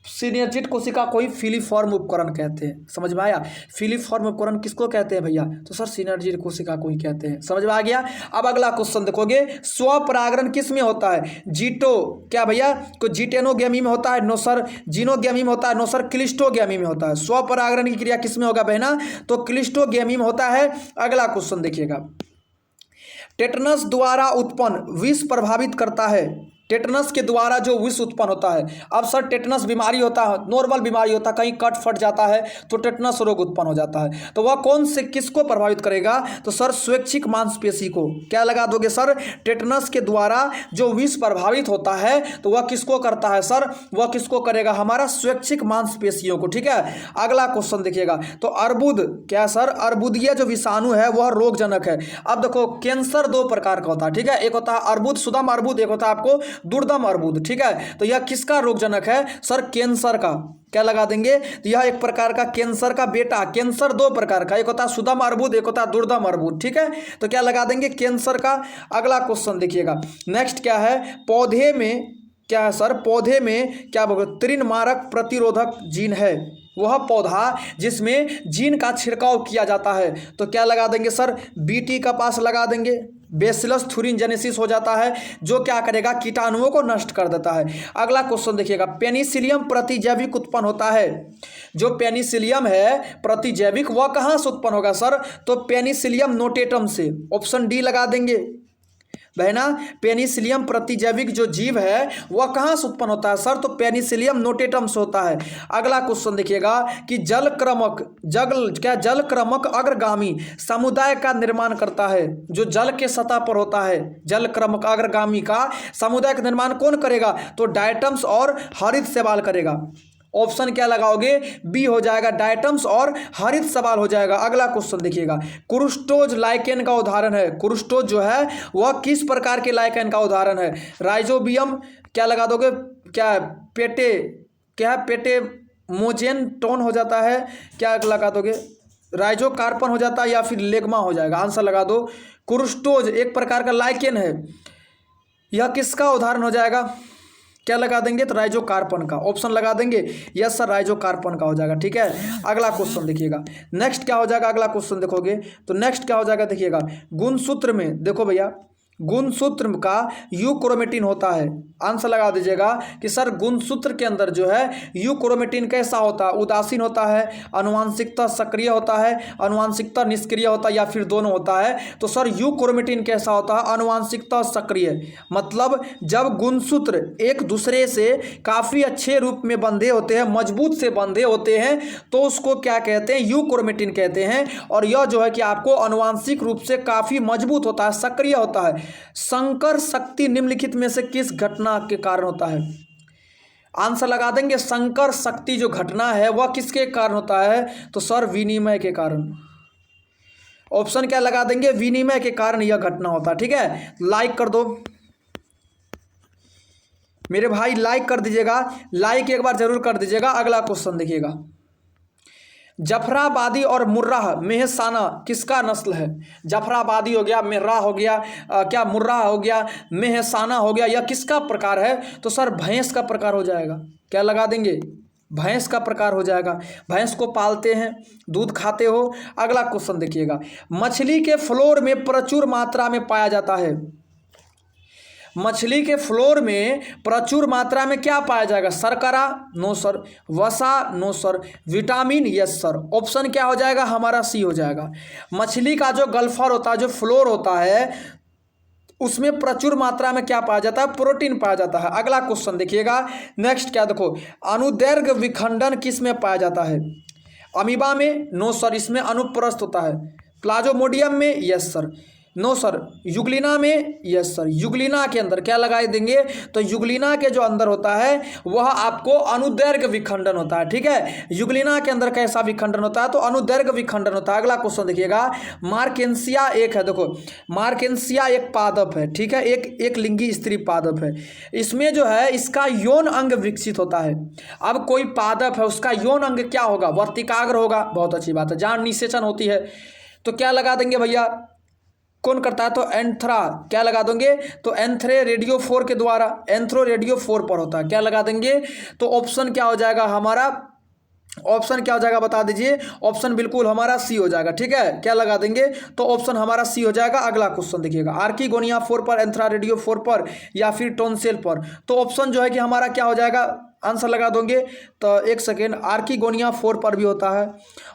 सिनर्जिड कोशिका कोई फिलीफॉर्म उपकरण कहते हैं। समझ में आया, फिलीफॉर्म उपकरण किसको कहते हैं भैया, तो सर सिनर्जिड कोशिका कोई कहते हैं। समझ में आ गया। अब अगला क्वेश्चन देखोगे, स्वपरागण किस में होता है, जीटो क्या भैया, को जीटेनोगेमी में होता है, नो सर। जीनोगेमी में होता है, नो सर। क्लिस्टोगेमी में होता है। स्वपरागण की क्रिया किस में होगा बहना, तो क्लिस्टोगेमी में होता है। अगला क्वेश्चन देखिएगा, टेटनस द्वारा उत्पन्न विष प्रभावित करता है। टेटनस के द्वारा जो विष उत्पन्न होता है, अब सर टेटनस बीमारी होता है, नॉर्मल बीमारी होता है, कहीं कट फट जाता है तो टेटनस रोग उत्पन्न हो जाता है, तो वह कौन से किसको प्रभावित करेगा, तो सर स्वैच्छिक मांसपेशी को। क्या लगा दोगे सर, टेटनस के द्वारा जो विष प्रभावित होता है तो वह किसको करता है सर, वह किसको करेगा, हमारा स्वैच्छिक मांसपेशियों को, ठीक है। अगला क्वेश्चन देखिएगा, तो अर्बुद क्या सर, अर्बुदीय जो विषाणु है वह रोगजनक है। अब देखो कैंसर दो प्रकार का होता है, ठीक है, एक होता है अर्बुद, सुदम अर्बुद, एक होता है आपको दुर्दम अर्बुद, ठीक है। तो यह किसका रोगजनक है सर, कैंसर का। क्या लगा देंगे, तो यह एक प्रकार का कैंसर का बेटा। कैंसर दो प्रकार का, एक होता है सुदम अर्बुद, एक होता है दुर्दम अर्बुद, ठीक है। तो क्या लगा देंगे, कैंसर का। अगला क्वेश्चन देखिएगा, नेक्स्ट क्या है, पौधे में क्या है सर, पौधे में क्या तृणमारक प्रतिरोधक जीन है, वह पौधा जिसमें जीन का छिड़काव किया जाता है। तो क्या लगा देंगे सर, बीटी का पास लगा देंगे। बेसिलस थुरिनजेनेसिस हो जाता है जो क्या करेगा, कीटाणुओं को नष्ट कर देता है। अगला क्वेश्चन देखिएगा, पेनिसिलियम प्रतिजैविक उत्पन्न होता है। जो पेनिसिलियम है प्रतिजैविक वह कहाँ से उत्पन्न होगा सर, तो पेनिसिलियम नोटेटम से। ऑप्शन डी लगा देंगे बहना। पेनिसिलियम प्रतिजैविक जो जीव है वह कहाँ से उत्पन्न होता है सर, तो पेनिसिलियम नोटेटम से होता है। अगला क्वेश्चन देखिएगा कि जल क्रमक अग्रगामी समुदाय का निर्माण करता है। जो जल के सतह पर होता है, जल क्रमक अग्रगामी का समुदाय का निर्माण कौन करेगा, तो डायटम्स और हरित शैवाल करेगा। ऑप्शन क्या लगाओगे, बी हो जाएगा, डायटम्स और हरित शैवाल हो जाएगा। अगला क्वेश्चन देखिएगा, क्रुस्टोज लाइकेन का उदाहरण है। क्रुस्टोज जो है वह किस प्रकार के लाइकेन का उदाहरण है, राइजोबियम क्या लगा दोगे, क्या पेटे, क्या पेटे मोजेन टोन हो जाता है, क्या लगा दोगे, राइजोकार्पन हो जाता है या फिर लेगमा हो जाएगा। आंसर लगा दो। क्रुस्टोज एक प्रकार का लाइकेन है, यह किसका उदाहरण हो जाएगा, क्या लगा देंगे, तो राइजोकार्पन का। ऑप्शन लगा देंगे, यस सर राइजोकार्पन का हो जाएगा, ठीक है। अगला क्वेश्चन देखिएगा, नेक्स्ट क्या हो जाएगा, अगला क्वेश्चन देखोगे तो नेक्स्ट क्या हो जाएगा देखिएगा, गुणसूत्र में देखो भैया, गुणसूत्र का यूक्रोमेटिन होता है। आंसर लगा दीजिएगा कि सर गुणसूत्र के अंदर जो है यूक्रोमेटिन कैसा होता है, उदासीन होता है, अनुवांशिकता सक्रिय होता है, अनुवांशिकता निष्क्रिय होता है या फिर दोनों होता है। तो सर यूक्रोमेटिन कैसा होता है, अनुवांशिकता सक्रिय। मतलब जब गुणसूत्र एक दूसरे से काफ़ी अच्छे रूप में बंधे होते हैं, मजबूत से बंधे होते हैं, तो उसको क्या कहते हैं, यूक्रोमेटिन कहते हैं। और यह जो है कि आपको अनुवांशिक रूप से काफ़ी मजबूत होता है, सक्रिय होता है। संकर शक्ति निम्नलिखित में से किस घटना के कारण होता है, आंसर लगा देंगे, संकर शक्ति जो घटना है वह किसके कारण होता है, तो सर विनिमय के कारण। ऑप्शन क्या लगा देंगे, विनिमय के कारण यह घटना होता है, ठीक है। लाइक कर दो मेरे भाई, लाइक कर दीजिएगा, लाइक एक बार जरूर कर दीजिएगा। अगला क्वेश्चन देखिएगा, जफराबादी और मुर्राह मेहसाना किसका नस्ल है। जफराबादी हो गया, मुर्राह हो गया, क्या मुर्राह हो गया, मेहसाना हो गया, यह किसका प्रकार है, तो सर भैंस का प्रकार हो जाएगा। क्या लगा देंगे, भैंस का प्रकार हो जाएगा। भैंस को पालते हैं, दूध खाते हो। अगला क्वेश्चन देखिएगा, मछली के फ्लोर में प्रचुर मात्रा में पाया जाता है। मछली के फ्लोर में प्रचुर मात्रा में क्या पाया जाएगा, शर्करा नो सर, वसा no sir, vitamin yes sir. Option क्या हो जाएगा, हमारा सी हो जाएगा। मछली का जो गल्फर होता है, जो फ्लोर होता है, उसमें प्रचुर मात्रा में क्या पाया जाता है, प्रोटीन पाया जाता है। अगला क्वेश्चन देखिएगा, नेक्स्ट क्या देखो, अनुदैर्घ्य विखंडन किस में पाया जाता है? अमीबा में? नो सर, इसमें अनुप्रस्थ होता है। प्लाज्मोडियम में? Yes sir. No sir. Euglena में? Yes sir. युगलिना के अंदर क्या लगाए देंगे, तो युगलिना के जो अंदर होता है वह आपको अनुदैर्घ्य विखंडन होता है। ठीक है, युगलिना के अंदर कैसा विखंडन होता है, तो अनुदैर्घ्य विखंडन होता है। अगला क्वेश्चन देखिएगा, मार्केंसिया एक है, देखो मार्केंसिया एक पादप है। ठीक है, एक लिंगी स्त्री पादप है। इसमें जो है इसका यौन अंग विकसित होता है। अब कोई पादप है, उसका यौन अंग क्या होगा, वर्तिकाग्र होगा। बहुत अच्छी बात है, जहाँ निषेचन होती है। तो क्या लगा देंगे भैया, कौन करता है, तो एंथ्रा। क्या लगा देंगे, तो एंथ्रे रेडियो 4 के द्वारा, एंथ्रो रेडियो 4 पर होता है। क्या लगा देंगे, तो ऑप्शन क्या हो जाएगा हमारा, ऑप्शन क्या हो जाएगा बता दीजिए। ऑप्शन बिल्कुल हमारा सी हो जाएगा। ठीक है, क्या लगा देंगे, तो ऑप्शन हमारा सी हो जाएगा। अगला क्वेश्चन देखिएगा, आर्कीगोनिया 4 पर, एंथ्रा रेडियो 4 पर, या फिर टोनसेल पर। तो ऑप्शन जो है कि हमारा क्या हो जाएगा, आंसर लगा दोगे तो एक सेकेंड, आर्कीगोनिया 4 पर भी होता है,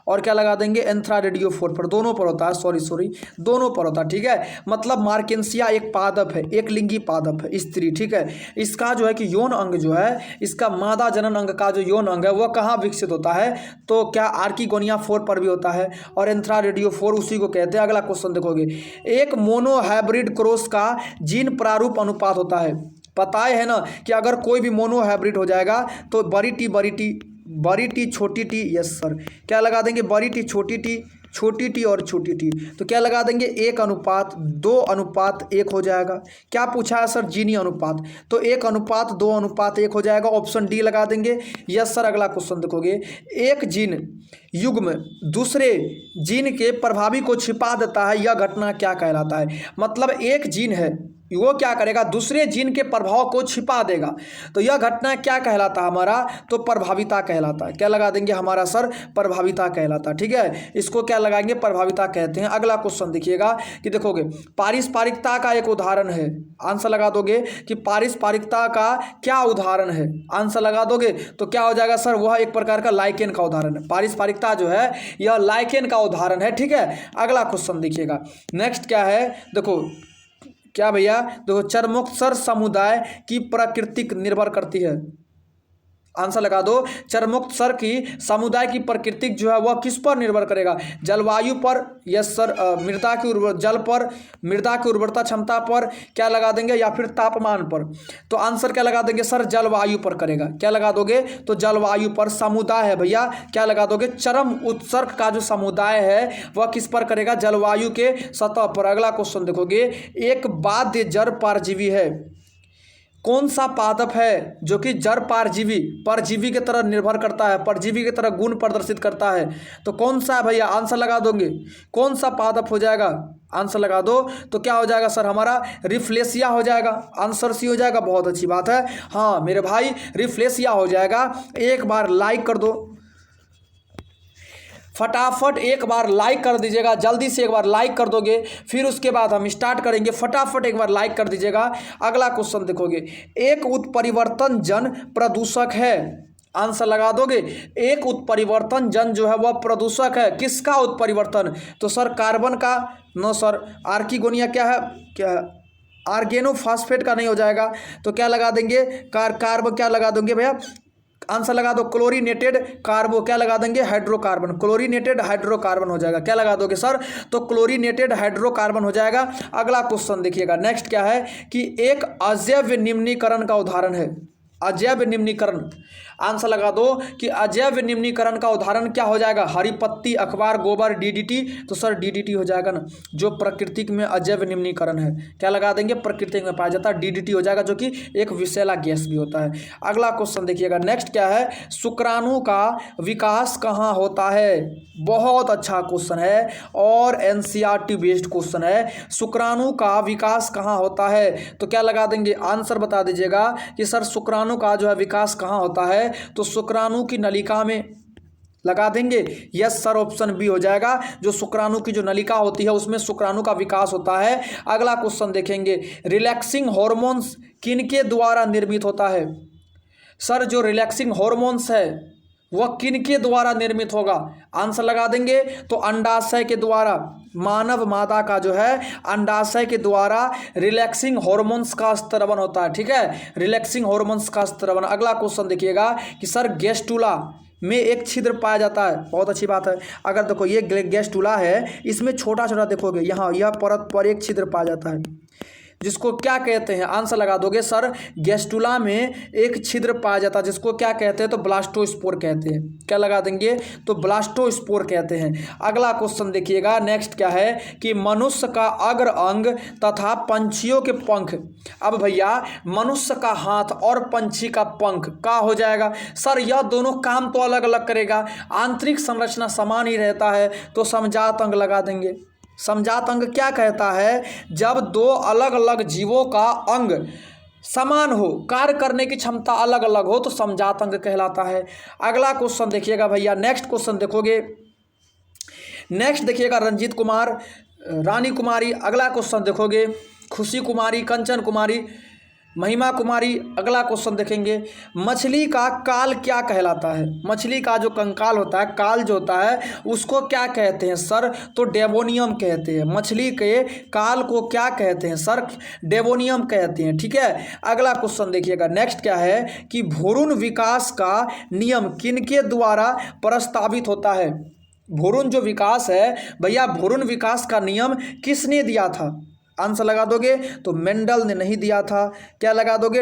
और क्या लगा देंगे, एंथ्रा रेडियो 4 पर, दोनों पर होता है। सॉरी दोनों पर होता है। ठीक है, मतलब मार्केंसिया एक पादप है, एक लिंगी पादप है, स्त्री। ठीक है, इसका जो है कि यौन अंग जो है, इसका मादा जनन अंग का जो यौन अंग है वह कहाँ विकसित होता है, तो क्या आर्कीगोनिया 4 पर भी होता है, और एंथ्रा रेडियो 4 उसी को कहते हैं। अगला क्वेश्चन देखोगे, एक मोनोहाइब्रिड क्रॉस का जीन प्रारूप अनुपात होता है। पता है ना कि अगर कोई भी मोनोहाइब्रिड हो जाएगा तो बड़ी टी छोटी टी, यस सर। क्या लगा देंगे, बड़ी टी छोटी टी और छोटी टी। तो क्या लगा देंगे, 1:2:1 हो जाएगा। क्या पूछा है सर, जीनी अनुपात, तो 1:2:1 हो जाएगा। ऑप्शन डी लगा देंगे, यस सर। अगला क्वेश्चन देखोगे, एक जीन युग्म दूसरे जीन के प्रभावी को छिपा देता है, यह घटना क्या कहलाता है? मतलब एक जीन है, वो क्या करेगा, दूसरे जीन के प्रभाव को छिपा देगा, तो यह घटना क्या कहलाता है हमारा, तो प्रभाविता कहलाता है। क्या लगा देंगे हमारा सर, प्रभाविता कहलाता है। ठीक है, इसको क्या लगाएंगे, प्रभाविता कहते हैं। अगला क्वेश्चन देखिएगा कि देखोगे, पारस्परिकता का एक उदाहरण है। आंसर लगा दोगे कि पारस्परिकता का क्या उदाहरण है, आंसर लगा दोगे तो क्या हो जाएगा सर, वह एक प्रकार का लाइकेन का उदाहरण है। पारस्परिकता जो है यह लाइकेन का उदाहरण है। ठीक है, अगला क्वेश्चन देखिएगा, नेक्स्ट क्या है, देखो क्या भैया, देखो चरमोत्सर्ग समुदाय की प्रकृति निर्भर करती है। आंसर लगा दो, चरमोत्सर्ग की समुदाय की प्रकृति जो है वह किस पर निर्भर करेगा, जलवायु पर, यस सर, मृदा की जल पर, मृदा की उर्वरता क्षमता पर, क्या लगा देंगे, या फिर तापमान पर। तो आंसर क्या लगा देंगे सर, जलवायु पर करेगा। क्या लगा दोगे, तो जलवायु पर। समुदाय है भैया, क्या लगा दोगे, चरम उत्सर्ग का जो समुदाय है वह किस पर करेगा, जलवायु के सतह पर। अगला क्वेश्चन देखोगे, एक बाध्य जड़ परजीवी है। कौन सा पादप है जो कि जड़ परजीवी की तरह निर्भर करता है, परजीवी की तरह गुण प्रदर्शित करता है, तो कौन सा है भैया, आंसर लगा दोगे, कौन सा पादप हो जाएगा, आंसर लगा दो तो क्या हो जाएगा सर, हमारा रिफ्लेसिया हो जाएगा। आंसर सी हो जाएगा, बहुत अच्छी बात है। हाँ मेरे भाई, रिफ्लेसिया हो जाएगा। एक बार लाइक कर दो, फटाफट एक बार लाइक कर दीजिएगा, जल्दी से एक बार लाइक कर दोगे, फिर उसके बाद हम स्टार्ट करेंगे। फटाफट एक बार लाइक कर दीजिएगा। अगला क्वेश्चन देखोगे, एक उत्परिवर्तन जन प्रदूषक है। आंसर लगा दोगे, एक उत्परिवर्तन जन जो है वह प्रदूषक है। किसका उत्परिवर्तन, तो सर कार्बन का, नो सर। आर्कीगोनिया क्या है, क्या आर्गेनोफॉस्फेट का नहीं हो जाएगा, तो क्या लगा देंगे, कार्ब क्या लगा देंगे भैया, आंसर लगा दो, क्लोरीनेटेड कार्बो, क्या लगा देंगे, हाइड्रोकार्बन, क्लोरीनेटेड हाइड्रोकार्बन हो जाएगा। क्या लगा दोगे सर, तो क्लोरीनेटेड हाइड्रोकार्बन हो जाएगा। अगला क्वेश्चन देखिएगा, नेक्स्ट क्या है कि एक अजैव निम्नीकरण का उदाहरण है। अजैव निम्नीकरण, आंसर लगा दो कि अजैव निम्नीकरण का उदाहरण क्या हो जाएगा, हरी पत्ती, अखबार, गोबर, डीडीटी। तो सर डीडीटी हो जाएगा ना, जो प्रकृति में अजैव निम्नीकरण है। क्या लगा देंगे, प्रकृति में पाया जाता है, डीडीटी हो जाएगा, जो कि एक विषैला गैस भी होता है। अगला क्वेश्चन देखिएगा, नेक्स्ट क्या है, शुक्राणु का विकास कहाँ होता है। बहुत अच्छा क्वेश्चन है और एनसीईआरटी बेस्ड क्वेश्चन है। शुक्राणु का विकास कहाँ होता है, तो क्या लगा देंगे, आंसर बता दीजिएगा कि सर शुक्राणु का जो है विकास कहाँ होता है, तो शुक्राणु की नलिका में लगा देंगे। यस सर, ऑप्शन बी हो जाएगा, जो शुक्राणु की जो नलिका होती है उसमें शुक्राणु का विकास होता है। अगला क्वेश्चन देखेंगे, रिलैक्सिंग हॉर्मोन्स किनके द्वारा निर्मित होता है। सर जो रिलैक्सिंग हॉर्मोन्स है वह किनके द्वारा निर्मित होगा? आंसर लगा देंगे तो अंडाशय के द्वारा। मानव मादा का जो है अंडाशय के द्वारा रिलैक्सिंग हॉर्मोन्स का स्त्रवण होता है। ठीक है, रिलैक्सिंग हॉर्मोन्स का स्त्रवण। अगला क्वेश्चन देखिएगा कि सर गैस्ट्रुला में एक छिद्र पाया जाता है। बहुत अच्छी बात है। अगर देखो ये गैस्ट्रुला है, इसमें छोटा छोटा देखोगे यहाँ यह परत पर एक छिद्र पाया जाता है, जिसको क्या कहते हैं? आंसर लगा दोगे सर गैस्ट्रुला में एक छिद्र पाया जाता है, जिसको क्या कहते हैं? तो ब्लास्टोस्पोर कहते हैं। क्या लगा देंगे? तो ब्लास्टोस्पोर कहते हैं। अगला क्वेश्चन देखिएगा, नेक्स्ट क्या है कि मनुष्य का अग्र अंग तथा पंछियों के पंख। अब भैया मनुष्य का हाथ और पंछी का पंख का हो जाएगा? सर यह दोनों काम तो अलग अलग करेगा, आंतरिक संरचना समान ही रहता है, तो समजात अंग लगा देंगे। समजात अंग क्या कहता है? जब दो अलग अलग जीवों का अंग समान हो, कार्य करने की क्षमता अलग अलग हो, तो समजात अंग कहलाता है। अगला क्वेश्चन देखिएगा भैया, नेक्स्ट क्वेश्चन देखोगे, नेक्स्ट देखिएगा रंजीत कुमार, रानी कुमारी। अगला क्वेश्चन देखोगे खुशी कुमारी, कंचन कुमारी, महिमा कुमारी। अगला क्वेश्चन देखेंगे, मछली का काल क्या कहलाता है? मछली का जो कंकाल होता है, काल जो होता है, उसको क्या कहते हैं सर? तो डेवोनियम कहते हैं। मछली के काल को क्या कहते हैं सर? डेवोनियम कहते हैं। ठीक है, अगला क्वेश्चन देखिएगा, नेक्स्ट क्या है कि भ्रूण विकास का नियम किनके द्वारा प्रस्तावित होता है? भ्रूण जो विकास है भैया, भ्रूण विकास का नियम किसने दिया था? आंसर लगा दोगे तो मेंडल ने नहीं दिया था। क्या लगा दोगे?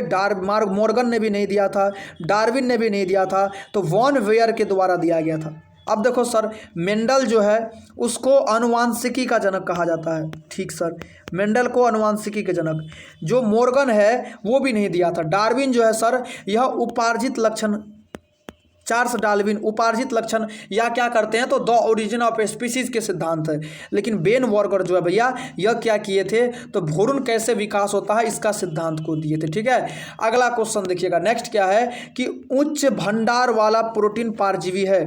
मॉर्गन ने भी नहीं दिया था, डार्विन ने भी नहीं दिया था, तो वॉन वेयर के द्वारा दिया गया था। अब देखो सर, मेंडल जो है उसको अनुवांशिकी का जनक कहा जाता है। ठीक सर, मेंडल को अनुवांशिकी के जनक। जो मॉर्गन है वो भी नहीं दिया था। डार्विन जो है सर, यह उपार्जित लक्षण, चार्ल्स डार्विन उपार्जित लक्षण या क्या करते हैं तो द ओरिजिन ऑफ स्पीसीज के सिद्धांत है। लेकिन बेन वॉर्गर जो है भैया, यह क्या किए थे तो भ्रूण कैसे विकास होता है इसका सिद्धांत को दिए थे। ठीक है, अगला क्वेश्चन देखिएगा, नेक्स्ट क्या है कि उच्च भंडार वाला प्रोटीन परजीवी है।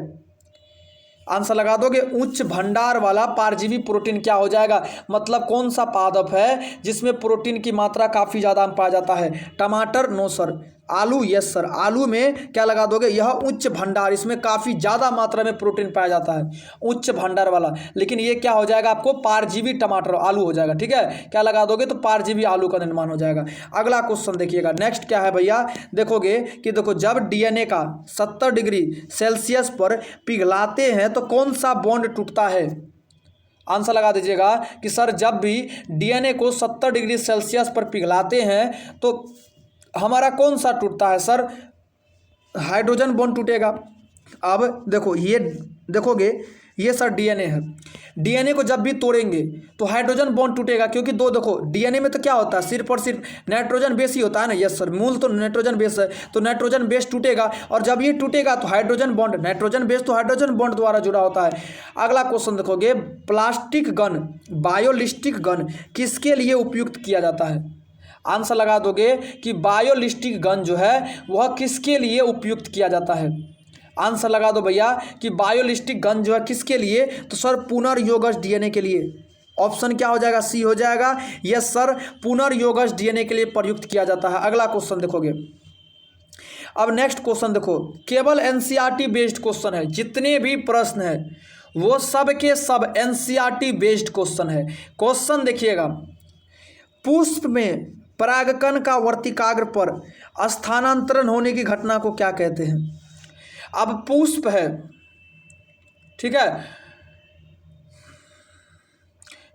आंसर लगा दोगे, उच्च भंडार वाला परजीवी प्रोटीन क्या हो जाएगा? मतलब कौन सा पादप है जिसमें प्रोटीन की मात्रा काफ़ी ज़्यादा पाया जाता है? टमाटर? No sir. आलू? Yes sir. आलू में क्या लगा दोगे? यह उच्च भंडार, इसमें काफ़ी ज़्यादा मात्रा में प्रोटीन पाया जाता है, उच्च भंडार वाला। लेकिन ये क्या हो जाएगा आपको? परजीवी टमाटर आलू हो जाएगा। ठीक है, क्या लगा दोगे तो परजीवी आलू का निर्माण हो जाएगा। अगला क्वेश्चन देखिएगा, नेक्स्ट क्या है भैया, देखोगे कि देखो जब डीएनए का 70 डिग्री सेल्सियस पर पिघलाते हैं तो कौन सा बॉन्ड टूटता है? आंसर लगा दीजिएगा कि सर जब भी डीएनए को 70 डिग्री सेल्सियस पर पिघलाते हैं तो हमारा कौन सा टूटता है सर? हाइड्रोजन बॉन्ड टूटेगा। अब देखो ये देखोगे, ये सर डीएनए है, डीएनए को जब भी तोड़ेंगे तो हाइड्रोजन बॉन्ड टूटेगा, क्योंकि दो देखो डीएनए में तो क्या होता है, सिर्फ और सिर्फ नाइट्रोजन बेस ही होता है ना। यस सर, मूल तो नाइट्रोजन बेस है, तो नाइट्रोजन बेस टूटेगा, और जब ये टूटेगा तो हाइड्रोजन बॉन्ड, नाइट्रोजन बेस तो हाइड्रोजन बॉन्ड द्वारा जुड़ा होता है। अगला क्वेश्चन देखोगे, प्लास्टिक गन, बायोलिस्टिक गन किसके लिए उपयुक्त किया जाता है? आंसर लगा दोगे कि बायोलिस्टिक गन जो है वह किसके लिए उपयुक्त किया जाता है? आंसर लगा दो भैया कि बायोलिस्टिक गन जो है किसके लिए, तो सर पुनर्योगज डीएनए के लिए। ऑप्शन क्या हो जाएगा? सी हो जाएगा। यस सर, पुनर्योगज डीएनए के लिए प्रयुक्त किया जाता है। अगला क्वेश्चन देखोगे, अब नेक्स्ट क्वेश्चन देखो, केवल एनसीईआरटी बेस्ड क्वेश्चन है, जितने भी प्रश्न है वो सब के सब एनसीईआरटी बेस्ड क्वेश्चन है। क्वेश्चन देखिएगा, पुष्प में परागकण का वर्तिकाग्र पर स्थानांतरण होने की घटना को क्या कहते हैं? अब पुष्प है, ठीक है,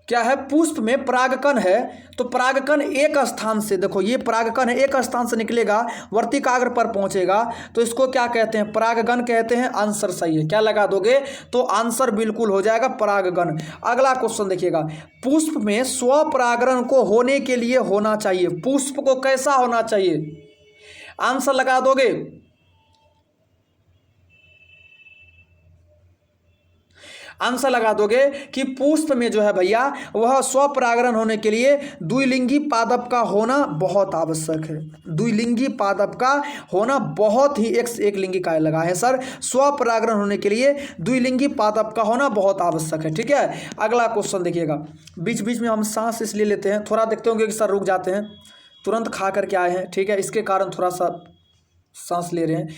क्या है, पुष्प में परागकण है, तो परागकण एक स्थान से, देखो ये परागकण है, एक स्थान से निकलेगा वर्तिकाग्र पर पहुंचेगा, तो इसको क्या कहते हैं? परागगण कहते हैं। आंसर सही है। क्या लगा दोगे तो आंसर बिल्कुल हो जाएगा परागगण। अगला क्वेश्चन देखिएगा, पुष्प में स्वपरागण को होने के लिए होना चाहिए, पुष्प को कैसा होना चाहिए? आंसर लगा दोगे, आंसर लगा दोगे कि पुष्प में जो है भैया वह स्वपरागण होने के लिए द्विलिंगी पादप का होना बहुत आवश्यक है। द्विलिंगी पादप का होना बहुत ही, एक लिंगी काय लगा है सर, स्वपरागण होने के लिए द्विलिंगी पादप का होना बहुत आवश्यक है। ठीक है, अगला क्वेश्चन देखिएगा, बीच बीच में हम सांस इसलिए लेते हैं, थोड़ा देखते होंगे कि सर रुक जाते हैं, तुरंत खा करके आए हैं, ठीक है, इसके कारण थोड़ा सा सांस ले रहे हैं।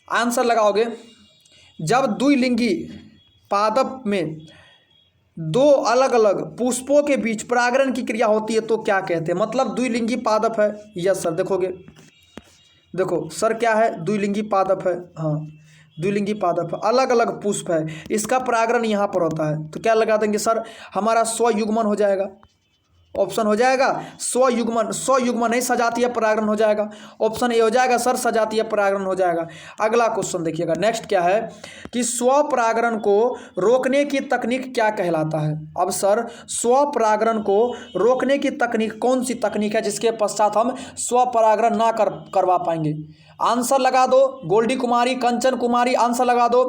आंसर लगाओगे जब द्विलिंगी पादप में दो अलग अलग पुष्पों के बीच परागण की क्रिया होती है तो क्या कहते हैं? मतलब द्विलिंगी पादप है। यस सर, देखोगे, देखो सर क्या है, द्विलिंगी पादप है। हाँ, द्विलिंगी पादप है, अलग अलग पुष्प है, इसका परागण यहाँ पर होता है। तो क्या लगा देंगे सर? हमारा स्वयुग्मन हो जाएगा। ऑप्शन हो जाएगा स्वयुग्मन। स्वयुग्मन नहीं, सजातीय परागण हो जाएगा। ऑप्शन ए हो जाएगा सर, सजातीय परागण हो जाएगा। अगला क्वेश्चन देखिएगा, नेक्स्ट क्या है कि स्वपरागण को रोकने की तकनीक क्या कहलाता है? अब सर स्वपरागण को रोकने की तकनीक कौन सी तकनीक है जिसके पश्चात हम स्वपरागण ना करवा पाएंगे? आंसर लगा दो, गोल्डी कुमारी, कंचन कुमारी, आंसर लगा दो।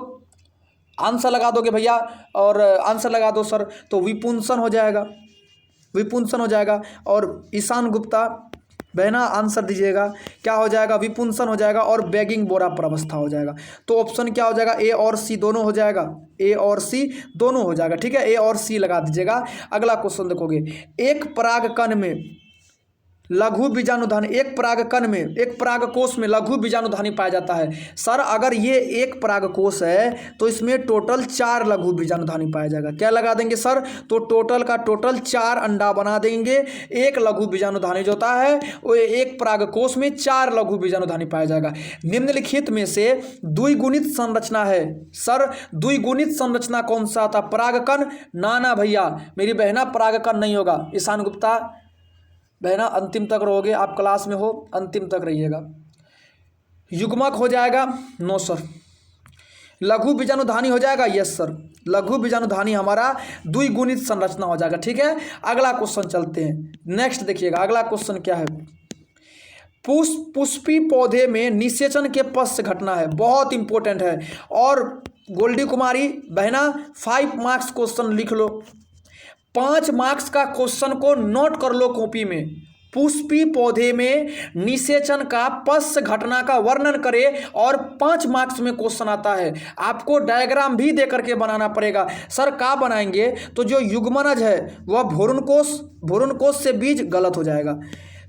आंसर लगा दोगे भैया, और आंसर लगा दो सर, तो विपुंसन हो जाएगा, विपुंसन हो जाएगा। और ईशान गुप्ता बहना आंसर दीजिएगा, क्या हो जाएगा? विपुंसन हो जाएगा और बैगिंग बोरा प्रवस्था हो जाएगा। तो ऑप्शन क्या हो जाएगा? ए और सी दोनों हो जाएगा, ए और सी दोनों हो जाएगा। ठीक है, ए और सी लगा दीजिएगा। अगला क्वेश्चन देखोगे, एक परागकण में लघु बीजाणुधानी, एक परागकण में, एक परागकोश में लघु बीजाणुधानी पाया जाता है। सर अगर ये एक परागकोश है तो इसमें टोटल 4 लघु बीजाणुधानी पाया जाएगा। क्या लगा देंगे सर? तो टोटल का टोटल 4 अंडा बना देंगे। एक लघु बीजाणुधानी जो होता है वो एक परागकोश में 4 लघु बीजाणुधानी पाया जाएगा। निम्नलिखित में से द्विगुणित संरचना है। सर द्विगुणित संरचना कौन सा था? परागकण? ना भैया मेरी बहना, परागकण नहीं होगा। ईशान गुप्ता बहना अंतिम तक रहोगे, आप क्लास में हो, अंतिम तक रहिएगा। युग्मक हो जाएगा? No sir. लघु बीजाणुधानी हो जाएगा? यस सर, लघु बीजाणुधानी हमारा द्विगुणित संरचना हो जाएगा। ठीक है, अगला क्वेश्चन चलते हैं। नेक्स्ट देखिएगा, अगला क्वेश्चन क्या है? पुष्पी पौधे में निषेचन के पश्च घटना है, बहुत इंपॉर्टेंट है। और गोल्डी कुमारी बहना 5 मार्क्स क्वेश्चन लिख लो, 5 मार्क्स का क्वेश्चन को नोट कर लो कॉपी में। पुष्पी पौधे में निषेचन का पश्च घटना का वर्णन करें, और 5 मार्क्स में क्वेश्चन आता है। आपको डायग्राम भी दे करके बनाना पड़ेगा। सर का बनाएंगे? तो जो युग्मनज है वह भ्रूणकोश, भ्रूणकोश से बीज गलत हो जाएगा।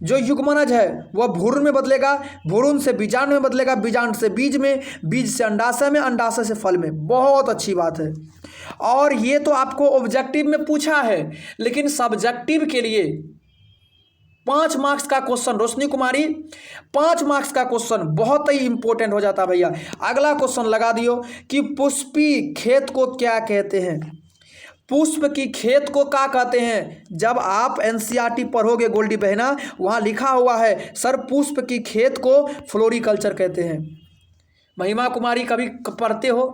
जो युग्मनज है वह भ्रूण में बदलेगा, भ्रूण से बीजाणु में बदलेगा, बीजाणु से बीज में, बीज से अंडाशय में, अंडाशय से फल में। बहुत अच्छी बात है। और ये तो आपको ऑब्जेक्टिव में पूछा है, लेकिन सब्जेक्टिव के लिए 5 मार्क्स का क्वेश्चन, रोशनी कुमारी 5 मार्क्स का क्वेश्चन बहुत ही इंपॉर्टेंट हो जाता है भैया। अगला क्वेश्चन लगा दियो कि पुष्पी खेत को क्या कहते हैं? पुष्प की खेत को क्या कहते हैं? जब आप एनसीईआरटी पढ़ोगे गोल्डी बहना, वहाँ लिखा हुआ है सर पुष्प की खेत को फ्लोरिकल्चर कहते हैं। महिमा कुमारी कभी पढ़ते हो?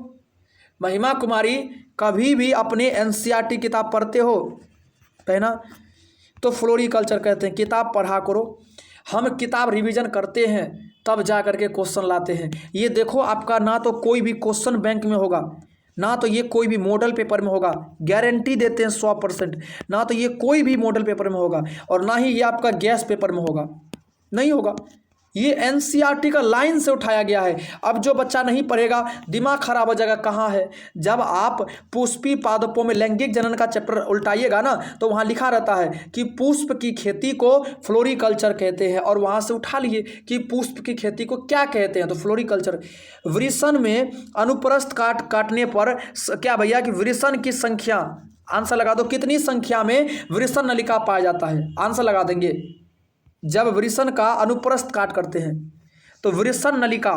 महिमा कुमारी कभी भी अपने एनसीईआरटी किताब पढ़ते हो बहना? तो फ्लोरिकल्चर कहते हैं। किताब पढ़ा करो, हम किताब रिवीजन करते हैं तब जा करके क्वेश्चन लाते हैं। ये देखो आपका ना तो कोई भी क्वेश्चन बैंक में होगा, ना तो ये कोई भी मॉडल पेपर में होगा, गारंटी देते हैं 100%। ना तो ये कोई भी मॉडल पेपर में होगा, और ना ही ये आपका गैस पेपर में होगा, नहीं होगा। ये एनसीईआरटी का लाइन से उठाया गया है। अब जो बच्चा नहीं पढ़ेगा दिमाग खराब हो जाएगा। कहाँ है? जब आप पुष्पी पादपों में लैंगिक जनन का चैप्टर उल्टाइएगा ना, तो वहाँ लिखा रहता है कि पुष्प की खेती को फ्लोरिकल्चर कहते हैं, और वहाँ से उठा लिए कि पुष्प की खेती को क्या कहते हैं, तो फ्लोरिकल्चर। वृषण में अनुप्रस्थ काटने पर क्या भैया कि वृषण की संख्या, आंसर लगा दो, कितनी संख्या में वृषण नलिका पाया जाता है? आंसर लगा देंगे। जब वृषण का अनुप्रस्थ काट करते हैं तो वृषण नलिका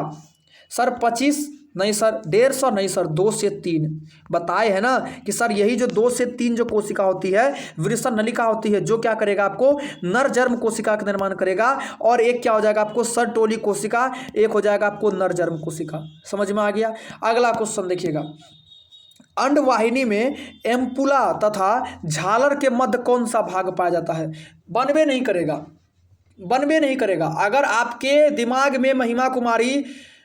सर 25 नहीं सर, 150 नहीं सर, 2 से 3 बताए है ना कि सर यही जो 2 से 3 जो कोशिका होती है वृषण नलिका होती है, जो क्या करेगा आपको नर जर्म कोशिका का निर्माण करेगा। और एक क्या हो जाएगा आपको सरटोली कोशिका, एक हो जाएगा आपको नर जर्म कोशिका। समझ में आ गया? अगला क्वेश्चन देखिएगा, अंडवाहिनी में एम्पुला तथा झालर के मध्य कौन सा भाग पाया जाता है? बनबे नहीं करेगा, बनबे नहीं करेगा। अगर आपके दिमाग में महिमा कुमारी,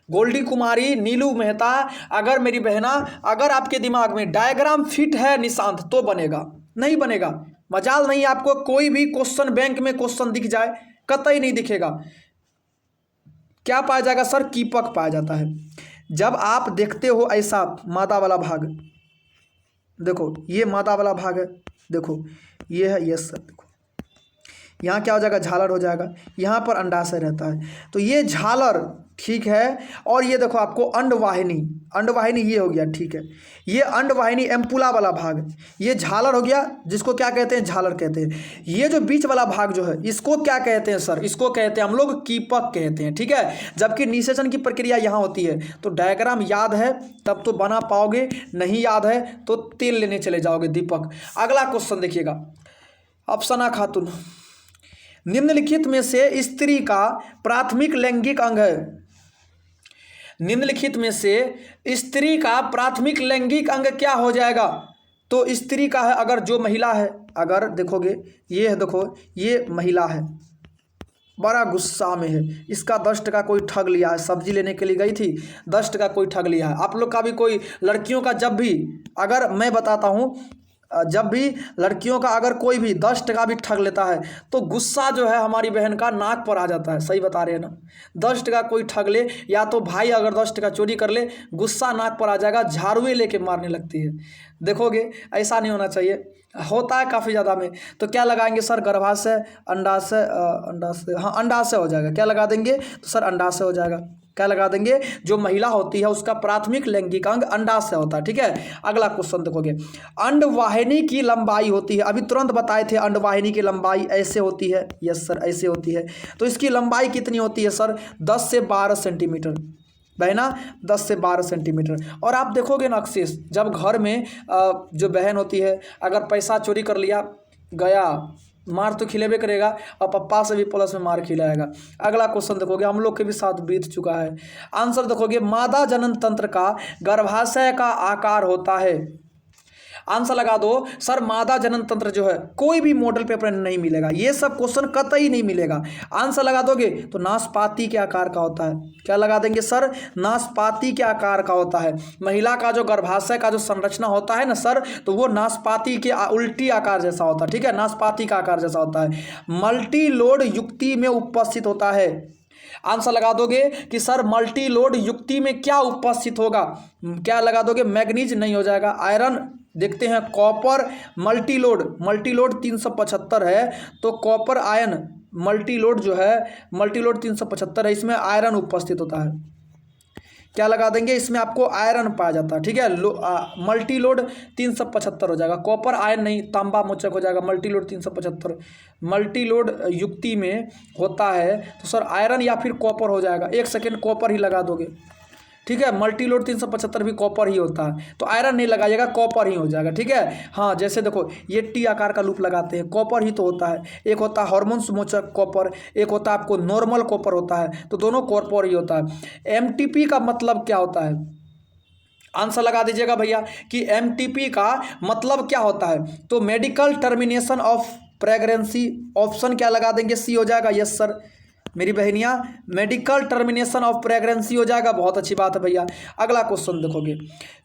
गोल्डी कुमारी, नीलू मेहता, अगर मेरी बहना, अगर आपके दिमाग में डायग्राम फिट है निशांत, तो बनेगा, नहीं बनेगा। मजाल नहीं आपको कोई भी क्वेश्चन बैंक में क्वेश्चन दिख जाए, कतई नहीं दिखेगा। क्या पाया जाएगा सर? कीपक पाया जाता है। जब आप देखते हो ऐसा मादा वाला भाग, देखो ये मादा वाला भाग है, देखो ये है, यस सर, देखो यहाँ क्या हो जाएगा, झालर हो जाएगा, यहाँ पर अंडाशय रहता है। तो ये झालर ठीक है। और ये देखो आपको अंडवाहिनी, अंडवाहिनी ये हो गया, ठीक है। ये अंडवाहिनी एम्पुला वाला भाग, ये झालर हो गया, जिसको क्या कहते हैं, झालर कहते हैं। ये जो बीच वाला भाग जो है इसको क्या कहते हैं सर, इसको कहते हैं हम लोग कीपक कहते हैं, ठीक है। जबकि निषेचन की प्रक्रिया यहाँ होती है। तो डायग्राम याद है तब तो बना पाओगे, नहीं याद है तो तेल लेने चले जाओगे दीपक। अगला क्वेश्चन देखिएगा, अफसाना खातून, निम्नलिखित में से स्त्री का प्राथमिक लैंगिक अंग है। निम्नलिखित में से स्त्री का प्राथमिक लैंगिक अंग क्या हो जाएगा? तो स्त्री का है, अगर जो महिला है, अगर देखोगे ये है, देखो ये महिला है, बड़ा गुस्सा में है, इसका 10 टका कोई ठग लिया है, सब्जी लेने के लिए गई थी, 10 टका कोई ठग लिया है। आप लोग का भी कोई लड़कियों का, जब भी, अगर मैं बताता हूँ, जब भी लड़कियों का अगर कोई भी 10 टका भी ठग लेता है तो गुस्सा जो है हमारी बहन का नाक पर आ जाता है। सही बता रहे हैं ना? 10 टका कोई ठग ले, या तो भाई अगर 10 टका चोरी कर ले, गुस्सा नाक पर आ जाएगा, झाड़ुए लेके मारने लगती है। देखोगे ऐसा नहीं होना चाहिए, होता है काफ़ी ज़्यादा में। तो क्या लगाएंगे सर, गर्भाशय, अंडाशय, अंडाशय, हाँ अंडाशय हो जाएगा। क्या लगा देंगे तो सर अंडाशय हो जाएगा। क्या लगा देंगे, जो महिला होती है उसका प्राथमिक लैंगिक अंग अंडाशय होता है, ठीक है। अगला क्वेश्चन देखोगे, अंडवाहिनी की लंबाई होती है, अभी तुरंत बताए थे अंडवाहिनी की लंबाई ऐसे होती है, यस सर ऐसे होती है। तो इसकी लंबाई कितनी होती है सर, 10 से 12 सेंटीमीटर, बहना 10 से 12 सेंटीमीटर। और आप देखोगे ना अक्सर जब घर में जो बहन होती है अगर पैसा चोरी कर लिया, गया, मार तो खिलेबे करेगा और पप्पा से भी प्लस में मार खिलाएगा। अगला क्वेश्चन देखोगे, हम लोग के भी साथ बीत चुका है। आंसर देखोगे, मादा जनन तंत्र का गर्भाशय का आकार होता है। आंसर लगा दो सर, मादा जनन तंत्र जो है कोई भी मॉडल पेपर में नहीं मिलेगा, ये सब क्वेश्चन कतई नहीं मिलेगा। आंसर लगा दोगे तो नाशपाती के आकार का होता है। क्या लगा देंगे सर, नाशपाती के आकार का होता है। महिला का जो गर्भाशय का जो संरचना होता है ना सर, तो वो नाशपाती के उल्टी आकार जैसा होता है, ठीक है, नाशपाती का आकार जैसा होता है। मल्टी लोड युक्ति में उपस्थित होता है। आंसर लगा दोगे कि सर मल्टी लोड युक्ति में क्या उपस्थित होगा, क्या लगा दोगे, मैग्नीज नहीं हो जाएगा, आयरन देखते हैं, कॉपर, मल्टी लोड 375 है, तो कॉपर आयन मल्टी लोड जो है, मल्टी लोड 375 है, इसमें आयरन उपस्थित होता है। क्या लगा देंगे, इसमें आपको आयरन पाया जाता है, ठीक है। मल्टी लोड 375 हो जाएगा, कॉपर आयन नहीं, तांबा मोचक हो जाएगा। मल्टी लोड 375 मल्टी लोड युक्ति में होता है, तो सर आयरन या फिर कॉपर हो जाएगा। 1 सेकेंड, कॉपर ही लगा दोगे, ठीक है। मल्टी लोड 375 भी कॉपर ही होता है, तो आयरन नहीं लगाइएगा, कॉपर ही हो जाएगा, ठीक है। हाँ, जैसे देखो ये टी आकार का लूप लगाते हैं, कॉपर ही तो होता है। एक होता है हार्मोन्स मोचक कॉपर, एक होता है आपको नॉर्मल कॉपर होता है, तो दोनों कॉपर ही होता है। एमटीपी का मतलब क्या होता है? आंसर लगा दीजिएगा भैया कि एमटीपी का मतलब क्या होता है। तो medical termination of pregnancy, option क्या लगा देंगे, सी हो जाएगा। यस सर मेरी बहनियाँ, मेडिकल टर्मिनेशन ऑफ प्रेगनेंसी हो जाएगा। बहुत अच्छी बात है भैया। अगला क्वेश्चन देखोगे,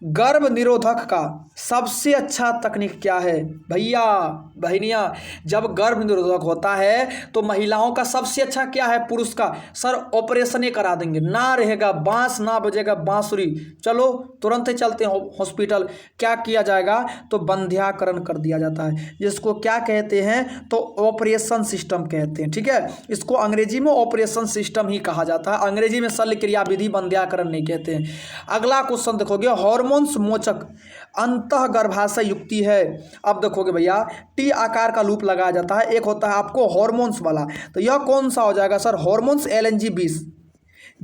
गर्भ निरोधक का सबसे अच्छा तकनीक क्या है? भैया बहनियाँ, जब गर्भ निरोधक होता है तो महिलाओं का सबसे अच्छा क्या है, पुरुष का? सर ऑपरेशन ही करा देंगे, ना रहेगा बांस, ना बजेगा बांसुरी। चलो तुरंत ही चलते हैं हॉस्पिटल। क्या किया जाएगा, तो बंध्याकरण कर दिया जाता है, जिसको क्या कहते हैं, तो ऑपरेशन सिस्टम कहते हैं, ठीक है। इसको अंग्रेजी में ऑपरेशन सिस्टम ही कहा जाता है, अंग्रेजी में शल्य क्रिया विधि बंध्याकरण नहीं कहते हैं। अगला क्वेश्चन देखोगे, हार्मोन्स मोचक अंतः गर्भाशय युक्ति है। अब देखोगे भैया, टी आकार का लूप लगाया जाता है, एक होता है आपको हार्मोन्स वाला, तो यह कौन सा हो जाएगा सर, हार्मोन्स LNG 20।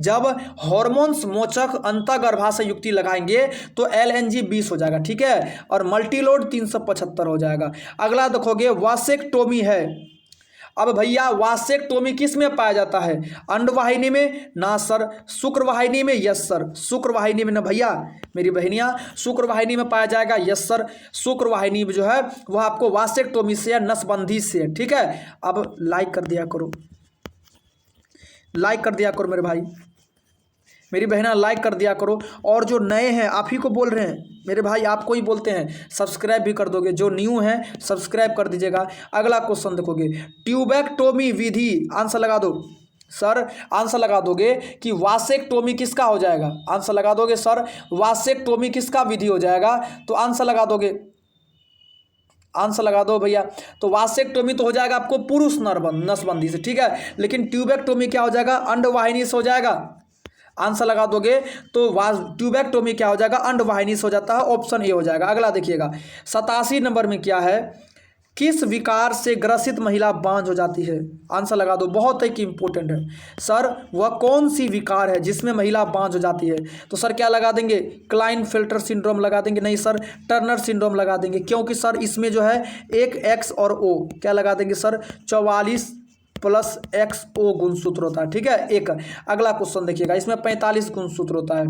जब हार्मोन्स मोचक अंतः गर्भाशय युक्ति लगाएंगे तो LNG 20 हो जाएगा, ठीक है, और मल्टीलोड 375 हो जाएगा। अगला देखोगे, वासेक्टोमी है। अब भैया वासेक्टोमी किस में पाया जाता है, अंडवाहिनी में? ना सर, शुक्रवाहिनी में। यस सर, शुक्रवाहिनी में ना भैया मेरी बहनियाँ, शुक्रवाहिनी में पाया जाएगा। यस सर, शुक्रवाहिनी में जो है वह आपको वासेक्टोमी से या नसबंदी से, ठीक है। अब लाइक कर दिया करो, लाइक कर दिया करो मेरे भाई, मेरी बहना लाइक कर दिया करो। और जो नए हैं आप ही को बोल रहे हैं मेरे भाई, आपको ही बोलते हैं, सब्सक्राइब भी कर दोगे। जो न्यू हैं सब्सक्राइब कर दीजिएगा। अगला क्वेश्चन देखोगे, ट्यूबेक्टोमी विधि। आंसर लगा दो सर, आंसर लगा दोगे कि वासेक्टोमी किसका हो जाएगा? आंसर लगा दोगे सर, वासेक्टोमी किसका विधि हो जाएगा? तो आंसर लगा दोगे, आंसर लगा दो भैया। तो वासेक्टोमी तो हो जाएगा आपको पुरुष नसबंदी से, ठीक है, लेकिन ट्यूबेक्टोमी क्या हो जाएगा, अंडवाहिनी से हो जाएगा। आंसर लगा दोगे तो ट्यूबेक्टोमी क्या हो जाएगा, अंडवाहिनी से हो जाता है, ऑप्शन ए हो जाएगा। अगला देखिएगा 87 नंबर में क्या है, किस विकार से ग्रसित महिला बांझ हो जाती है। आंसर लगा दो, बहुत ही इंपॉर्टेंट है सर, वह कौन सी विकार है जिसमें महिला बांझ हो जाती है। तो सर क्या लगा देंगे, क्लाइनफेल्टर सिंड्रोम लगा देंगे, नहीं सर टर्नर सिंड्रोम लगा देंगे, क्योंकि सर इसमें जो है एक एक्स और ओ क्या लगा देंगे सर, 44 प्लस एक्स ओ गुणसूत्र होता है, ठीक है एक। अगला क्वेश्चन देखिएगा, इसमें 45 गुणसूत्र होता है।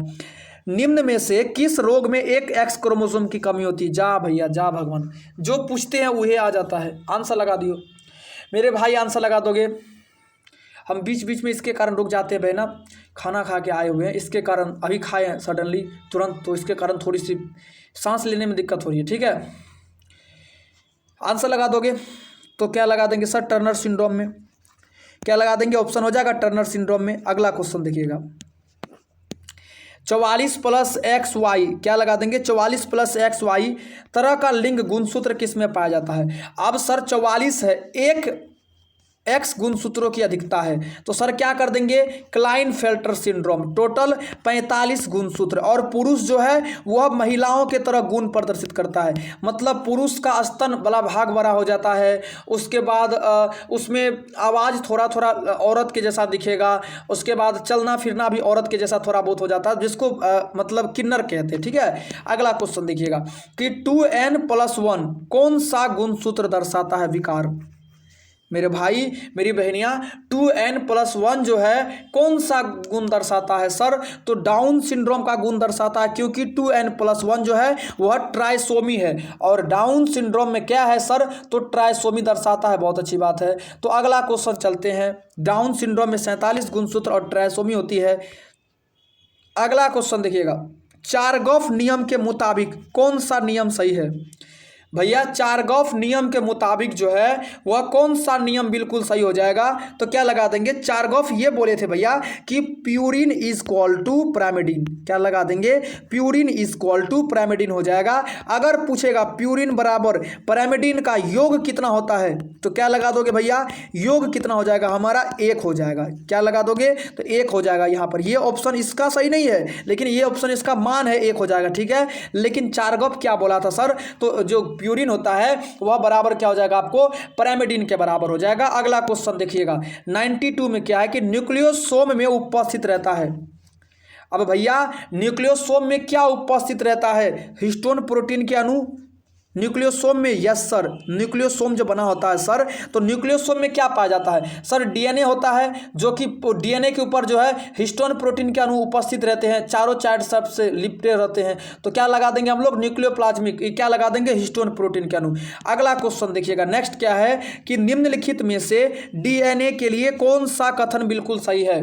निम्न में से किस रोग में एक एक्स क्रोमोसोम की कमी होती है। जा भैया जा भगवान, जो पूछते हैं वही आ जाता है। आंसर लगा दियो मेरे भाई, आंसर लगा दोगे। हम बीच बीच में इसके कारण रुक जाते हैं भाई ना, खाना खा के आए हुए हैं, इसके कारण अभी खाए हैं सडनली तुरंत, तो इसके कारण थोड़ी सी सांस लेने में दिक्कत हो रही है, ठीक है। आंसर लगा दोगे तो क्या लगा देंगे सर, टर्नर सिंड्रोम में। क्या लगा देंगे, ऑप्शन हो जाएगा टर्नर सिंड्रोम में। अगला क्वेश्चन देखिएगा 44 प्लस एक्स वाई, क्या लगा देंगे 44 प्लस एक्स वाई तरह का लिंग गुणसूत्र किस में पाया जाता है। अब सर 44 है, एक एक्स गुणसूत्रों की अधिकता है, तो सर क्या कर देंगे, क्लाइनफेल्टर सिंड्रोम। टोटल 45 गुणसूत्र, और पुरुष जो है वह महिलाओं के तरह गुण प्रदर्शित करता है, मतलब पुरुष का स्तन वाला भाग बड़ा हो जाता है, उसके बाद उसमें आवाज़ थोड़ा थोड़ा औरत के जैसा दिखेगा, उसके बाद चलना फिरना भी औरत के जैसा थोड़ा बहुत हो जाता है, जिसको मतलब किन्नर कहते हैं, ठीक है। अगला क्वेश्चन देखिएगा कि 2n+1 कौन सा गुणसूत्र दर्शाता है विकार। मेरे भाई मेरी बहनियाँ 2n+1 जो है कौन सा गुण दर्शाता है सर, तो डाउन सिंड्रोम का गुण दर्शाता है, क्योंकि 2n+1 जो है वह ट्राइसोमी है, और डाउन सिंड्रोम में क्या है सर, तो ट्राइसोमी दर्शाता है। बहुत अच्छी बात है। तो अगला क्वेश्चन चलते हैं, डाउन सिंड्रोम में 47 गुणसूत्र और ट्राइसोमी होती है। अगला क्वेश्चन देखिएगा, चारगॉफ नियम के मुताबिक कौन सा नियम सही है। भैया चारगॉफ नियम के मुताबिक जो है वह कौन सा नियम बिल्कुल सही हो जाएगा, तो क्या लगा देंगे, चारगॉफ ये बोले थे भैया कि purine is equal to pyrimidine. क्या लगा देंगे, purine is equal to pyrimidine हो जाएगा। अगर पूछेगा प्यूरिन बराबर पैरामिडिन का योग कितना होता है, तो क्या लगा दोगे भैया, योग कितना हो जाएगा हमारा, 1 हो जाएगा। क्या लगा दोगे, तो 1 हो जाएगा। यहाँ पर ये ऑप्शन इसका सही नहीं है, लेकिन ये ऑप्शन इसका मान है 1 हो जाएगा, ठीक है। लेकिन चारगॉफ क्या बोला था सर, तो जो प्यूरिन होता है वह बराबर क्या हो जाएगा आपको, पैरामिडिन के बराबर हो जाएगा। अगला क्वेश्चन देखिएगा 92 में क्या है कि न्यूक्लियोसोम में उपस्थित रहता है। अब भैया न्यूक्लियोसोम में क्या उपस्थित रहता है, हिस्टोन प्रोटीन के अणु न्यूक्लियोसोम में। यस सर, न्यूक्लियोसोम जो बना होता है सर, तो न्यूक्लियोसोम में क्या पाया जाता है सर, डीएनए होता है, जो कि डीएनए के ऊपर जो है हिस्टोन प्रोटीन के अणु उपस्थित रहते हैं, चारों साइड से लिपटे रहते हैं। तो क्या लगा देंगे हम लोग, न्यूक्लियोप्लाज्मिक, क्या लगा देंगे, हिस्टोन प्रोटीन के अणु। अगला क्वेश्चन देखिएगा, नेक्स्ट क्या है कि निम्नलिखित में से डीएनए के लिए कौन सा कथन बिल्कुल सही है।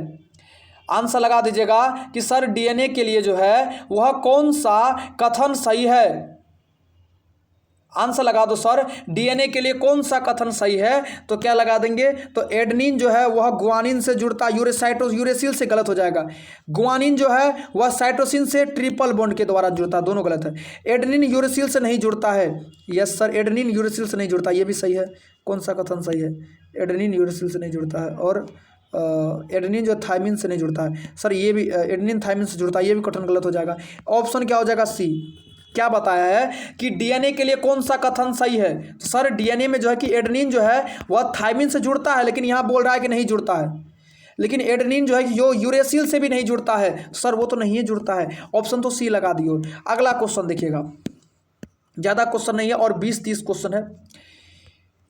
आंसर लगा दीजिएगा कि सर डीएनए के लिए जो है वह कौन सा कथन सही है। आंसर लगा दो सर, डीएनए के लिए कौन सा कथन सही है, तो क्या लगा देंगे, तो एडेनिन जो है वह गुआनिन से जुड़ता, यूरेसिल से गलत हो जाएगा। गुआनिन जो है वह साइटोसिन से ट्रिपल बॉन्ड के द्वारा जुड़ता, दोनों गलत है। एडेनिन यूरेसिल से नहीं जुड़ता है। यस सर, एडेनिन यूरेसिल से नहीं जुड़ता, ये भी सही है। कौन सा कथन सही है, एडेनिन यूरेसिल से नहीं जुड़ता है, और एडेनिन जो थायमिन से नहीं जुड़ता है सर, ये भी एडेनिन थायमिन से जुड़ता है, ये भी कथन गलत हो जाएगा। ऑप्शन क्या हो जाएगा, सी। क्या बताया है कि डीएनए के लिए कौन सा कथन सही है, तो सर डीएनए में जो है कि एडेनिन जो है वह थायमिन से जुड़ता है, लेकिन यहाँ बोल रहा है कि नहीं जुड़ता है। लेकिन एडेनिन जो है जो यूरेसिल से भी नहीं जुड़ता है, सर वो तो नहीं जुड़ता है। ऑप्शन तो सी लगा दियो। अगला क्वेश्चन देखिएगा, ज़्यादा क्वेश्चन नहीं है और 20-30 क्वेश्चन है।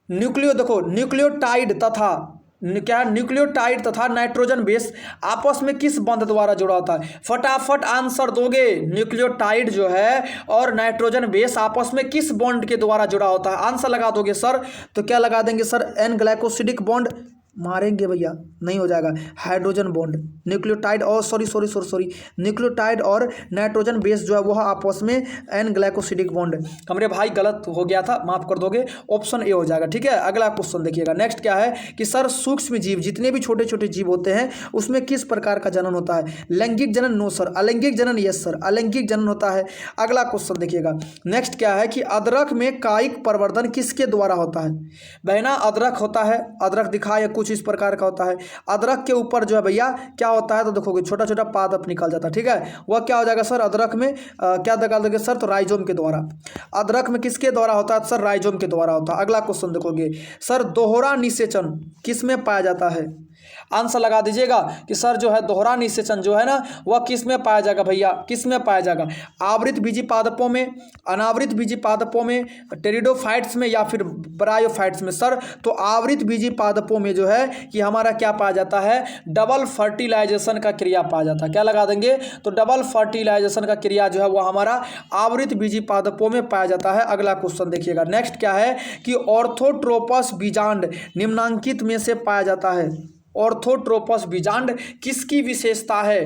देखो न्यूक्लियोटाइड तथा क्या न्यूक्लियोटाइड तथा नाइट्रोजन बेस आपस में किस बंध द्वारा जुड़ा होता है। फटाफट आंसर दोगे, न्यूक्लियोटाइड जो है और नाइट्रोजन बेस आपस में किस बॉन्ड के द्वारा जुड़ा होता है। आंसर लगा दोगे सर, तो क्या लगा देंगे सर, एन ग्लाइकोसिडिक बॉन्ड, मारेंगे भैया, नहीं हो जाएगा। हाइड्रोजन बॉन्ड, न्यूक्लियोटाइड और सॉरी न्यूक्लियोटाइड और नाइट्रोजन बेस जो है वह आपस में एन ग्लाइकोसिडिक बॉन्ड। हमारे भाई गलत हो गया था, माफ कर दोगे, ऑप्शन ए हो जाएगा। ठीक है, अगला क्वेश्चन देखिएगा। नेक्स्ट क्या है कि सर सूक्ष्म जीव, जितने भी छोटे छोटे जीव होते हैं उसमें किस प्रकार का जनन होता है? लैंगिक जनन नो सर, अलैंगिक जनन यस सर, अलैंगिक जनन होता है। अगला क्वेश्चन देखिएगा। नेक्स्ट क्या है कि अदरक में कायिक प्रवर्धन किसके द्वारा होता है? बहना अदरक होता है, अदरक दिखाया कुछ इस प्रकार का होता है। अदरक के ऊपर जो है भैया क्या होता है, तो देखोगे छोटा छोटा पादप निकल जाता है। ठीक है, वह क्या हो जाएगा सर? अदरक में क्या निकाल दोगे सर? तो राइजोम के द्वारा। अदरक में किसके द्वारा होता है सर? राइजोम के द्वारा होता है। अगला क्वेश्चन देखोगे सर, दोहरा निषेचन किस में पाया जाता है? आंसर लगा दीजिएगा कि सर जो है दोहरा निषेचन जो है ना वह किस में पाया जाएगा भैया? किस में पाया जाएगा? आवृत बीजी पादपों में, अनावृत बीजी पादपों में, टेरिडोफाइट्स में या फिर ब्रायोफाइट्स में? सर तो आवृत बीजी पादपों में जो है कि हमारा क्या पाया जाता है? डबल फर्टिलाइजेशन का क्रिया पाया जाता है। क्या लगा देंगे? तो डबल फर्टिलाइजेशन का क्रिया जो है वह हमारा आवृत बीजी पादपों में पाया जाता है। अगला क्वेश्चन देखिएगा। नेक्स्ट क्या है कि ऑर्थोट्रोपस बीजांड निम्नांकित में से पाया जाता है। ऑर्थोट्रोपस बीजांड किसकी विशेषता है?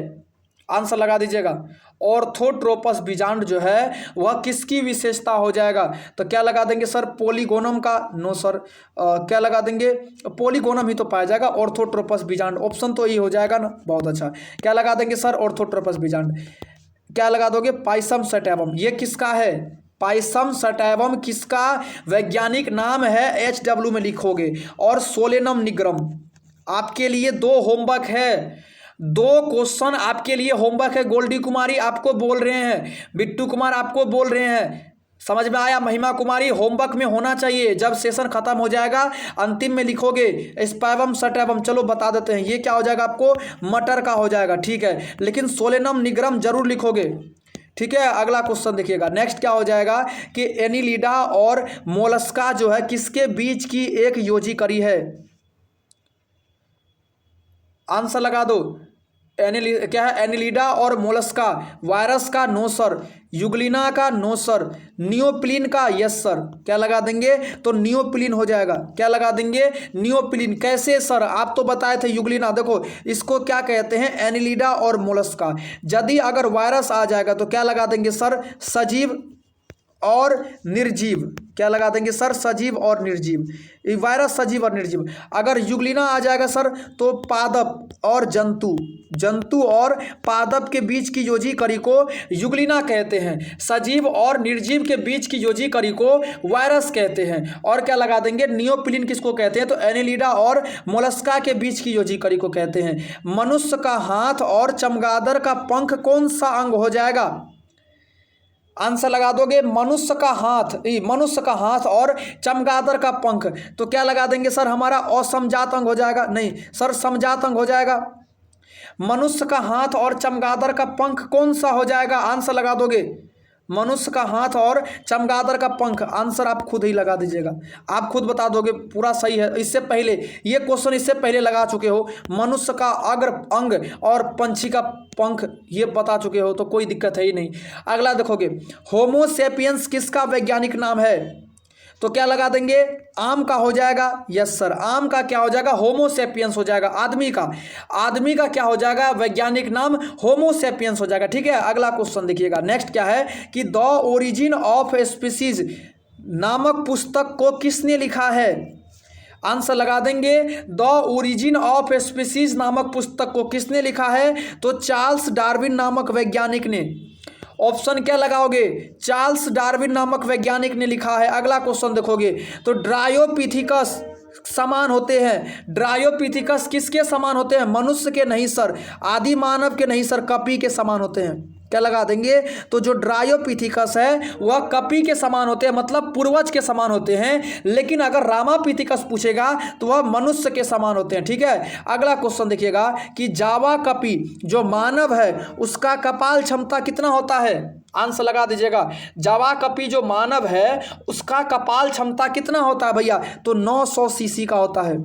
आंसर लगा दीजिएगा। ऑर्थोट्रोपस बीजांड जो है वह किसकी विशेषता हो जाएगा? तो क्या लगा देंगे सर? पॉलीगोनम का? No sir. क्या लगा देंगे? पॉलीगोनम ही तो पाया जाएगा ऑर्थोट्रोपस बीजांड। ऑप्शन तो ये हो जाएगा ना, बहुत अच्छा। क्या लगा देंगे सर? ऑर्थोट्रोपस बीजांड। क्या लगा दोगे? पाइसम सटैवम। ये किसका है? पाइसम सटैवम किसका वैज्ञानिक नाम है? HW में लिखोगे। और सोलेनम निग्रम। आपके लिए 2 होमवर्क है, 2 क्वेश्चन आपके लिए होमवर्क है। गोल्डी कुमारी आपको बोल रहे हैं, बिट्टू कुमार आपको बोल रहे हैं, समझ में आया? महिमा कुमारी होमवर्क में होना चाहिए। जब सेशन खत्म हो जाएगा अंतिम में लिखोगे स्पैवम सटैवम। चलो बता देते हैं, ये क्या हो जाएगा आपको? मटर का हो जाएगा। ठीक है, लेकिन सोलेनम निग्रम जरूर लिखोगे। ठीक है, अगला क्वेश्चन देखिएगा। नेक्स्ट क्या हो जाएगा कि एनिलिडा और मोलस्का जो है किसके बीच की एक योजी कड़ी है? आंसर लगा दो। क्या है? एनिलिडा और मोलस्का। वायरस का? No sir. युगलिना का? No sir. नियोप्लिन का? Yes sir. क्या लगा देंगे? तो नियोप्लिन हो जाएगा। क्या लगा देंगे? नियोप्लिन। कैसे सर? आप तो बताए थे युगलिना। देखो इसको क्या कहते हैं? एनिलिडा और मोलस्का। यदि अगर वायरस आ जाएगा तो क्या लगा देंगे सर? सजीव और निर्जीव। क्या लगा देंगे सर? सजीव और निर्जीव। वायरस सजीव और निर्जीव। अगर युगलिना आ जाएगा सर तो पादप और जंतु, जंतु और पादप के बीच की योजी कड़ी को युगलिना कहते हैं। सजीव और निर्जीव के बीच की योजी कड़ी को वायरस कहते हैं। और क्या लगा देंगे? नियोप्लिन किसको कहते हैं? तो एनिलिडा और मोलस्का के बीच की योजी कड़ी को कहते हैं। मनुष्य का हाथ और चमगादड़ का पंख कौन सा अंग हो जाएगा? आंसर लगा दोगे। मनुष्य का हाथ, मनुष्य का हाथ और चमगादड़ का पंख। तो क्या लगा देंगे सर? हमारा असमजात अंग हो जाएगा। नहीं सर, समजात अंग हो जाएगा। मनुष्य का हाथ और चमगादड़ का पंख कौन सा हो जाएगा? आंसर लगा दोगे। मनुष्य का हाथ और चमगादड़ का पंख। आंसर आप खुद ही लगा दीजिएगा, आप खुद बता दोगे पूरा सही है। इससे पहले ये क्वेश्चन इससे पहले लगा चुके हो। मनुष्य का अग्र अंग और पंछी का पंख ये बता चुके हो, तो कोई दिक्कत है ही नहीं। अगला देखोगे, होमो सेपियंस किसका वैज्ञानिक नाम है? तो क्या लगा देंगे? आम का हो जाएगा। यस सर, आम का क्या हो जाएगा? होमो सेपियंस हो जाएगा। आदमी का, आदमी का क्या हो जाएगा? वैज्ञानिक नाम होमो सेपियंस हो जाएगा। ठीक है, अगला क्वेश्चन देखिएगा। नेक्स्ट क्या है कि द ओरिजिन ऑफ स्पीसीज नामक पुस्तक को किसने लिखा है? आंसर लगा देंगे। द ओरिजिन ऑफ स्पीसीज नामक पुस्तक को किसने लिखा है? तो चार्ल्स डार्विन नामक वैज्ञानिक ने। ऑप्शन क्या लगाओगे? चार्ल्स डार्विन नामक वैज्ञानिक ने लिखा है। अगला क्वेश्चन देखोगे तो ड्रायोपिथिकस समान होते हैं। ड्रायोपिथिकस किसके समान होते हैं? मनुष्य के नहीं सर, आदि मानव के नहीं सर, कपी के समान होते हैं। क्या लगा देंगे? तो जो ड्रायोपिथिकस है वह कपी के समान होते हैं, मतलब पूर्वज के समान होते हैं। लेकिन अगर रामापिथिकस पूछेगा तो वह मनुष्य के समान होते हैं। ठीक है, अगला क्वेश्चन देखिएगा कि जावा कपी जो मानव है उसका कपाल क्षमता कितना होता है? आंसर लगा दीजिएगा। जावा कपी जो मानव है उसका कपाल क्षमता कितना होता है भैया? तो 900 सीसी का होता है।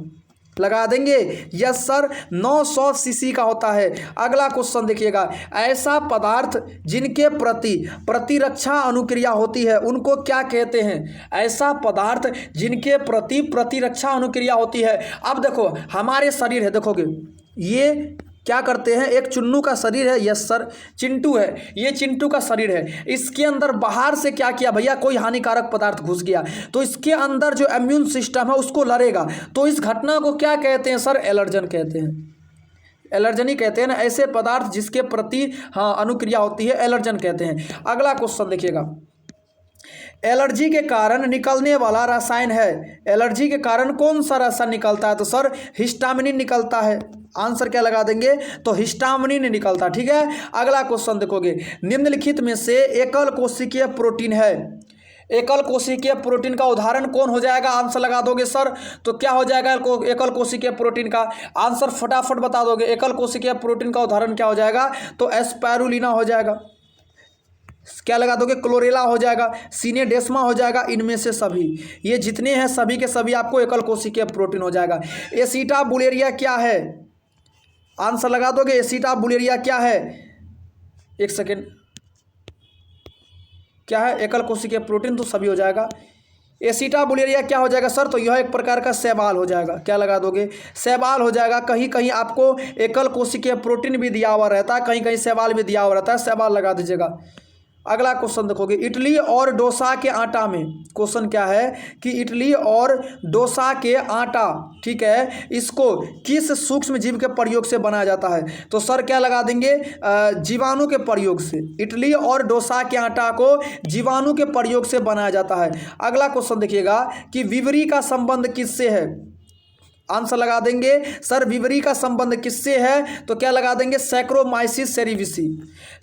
लगा देंगे। यस सर, 900 सीसी का होता है। अगला क्वेश्चन देखिएगा, ऐसा पदार्थ जिनके प्रति प्रतिरक्षा अनुक्रिया होती है उनको क्या कहते हैं? ऐसा पदार्थ जिनके प्रति प्रतिरक्षा अनुक्रिया होती है। अब देखो हमारे शरीर है, देखोगे ये क्या करते हैं, एक चुन्नू का शरीर है, यस सर चिंटू है, ये चिंटू का शरीर है। इसके अंदर बाहर से क्या किया भैया, कोई हानिकारक पदार्थ घुस गया तो इसके अंदर जो इम्यून सिस्टम है उसको लड़ेगा, तो इस घटना को क्या कहते हैं सर? एलर्जन कहते हैं। एलर्जन ही कहते हैं ना, ऐसे पदार्थ जिसके प्रति हाँ अनुक्रिया होती है एलर्जन कहते हैं। अगला क्वेश्चन देखिएगा, एलर्जी के कारण निकलने वाला रसायन है। एलर्जी के कारण कौन सा रसायन निकलता है? तो सर हिस्टामिन निकलता है। आंसर क्या लगा देंगे? तो हिस्टामिन निकलता, ठीक है। अगला क्वेश्चन देखोगे, निम्नलिखित में से एकल कोशिकीय प्रोटीन है। एकल कोशिकीय प्रोटीन का उदाहरण कौन हो जाएगा? आंसर लगा दोगे सर, तो क्या हो जाएगा एकल कोशिकीय प्रोटीन का? आंसर फटाफट बता दोगे। एकल कोशिकीय प्रोटीन का उदाहरण क्या हो जाएगा? तो एस्पारुलिना हो जाएगा। क्या लगा दोगे? क्लोरेला हो जाएगा, सिनेडेस्मा हो जाएगा, इनमें से सभी, ये जितने हैं सभी के सभी आपको एकल कोशिकीय प्रोटीन हो जाएगा। एसिटाबुलेरिया क्या है? आंसर लगा दोगे। एसिटाबुलेरिया क्या है? एक सेकेंड, क्या है? एकल कोशिकीय प्रोटीन, तो सभी हो जाएगा। एसिटाबुलेरिया क्या हो जाएगा सर? तो यह एक प्रकार का शैवाल हो जाएगा। क्या लगा दोगे? शैवाल हो जाएगा। कहीं कहीं आपको एकल कोशिकीय प्रोटीन भी दिया हुआ रहता है, कहीं कहीं शैवाल भी दिया हुआ रहता है, शैवाल लगा दीजिएगा। अगला क्वेश्चन देखोगे, इडली और डोसा के आटा में, क्वेश्चन क्या है कि इडली और डोसा के आटा, ठीक है, इसको किस सूक्ष्म जीव के प्रयोग से बनाया जाता है? तो सर क्या लगा देंगे? जीवाणु के प्रयोग से। इडली और डोसा के आटा को जीवाणु के प्रयोग से बनाया जाता है। अगला क्वेश्चन देखिएगा कि विवरी का संबंध किससे है? आंसर लगा देंगे सर, विवरी का संबंध किससे है? तो क्या लगा देंगे? सैक्रोमाइसिस सेरिविसी,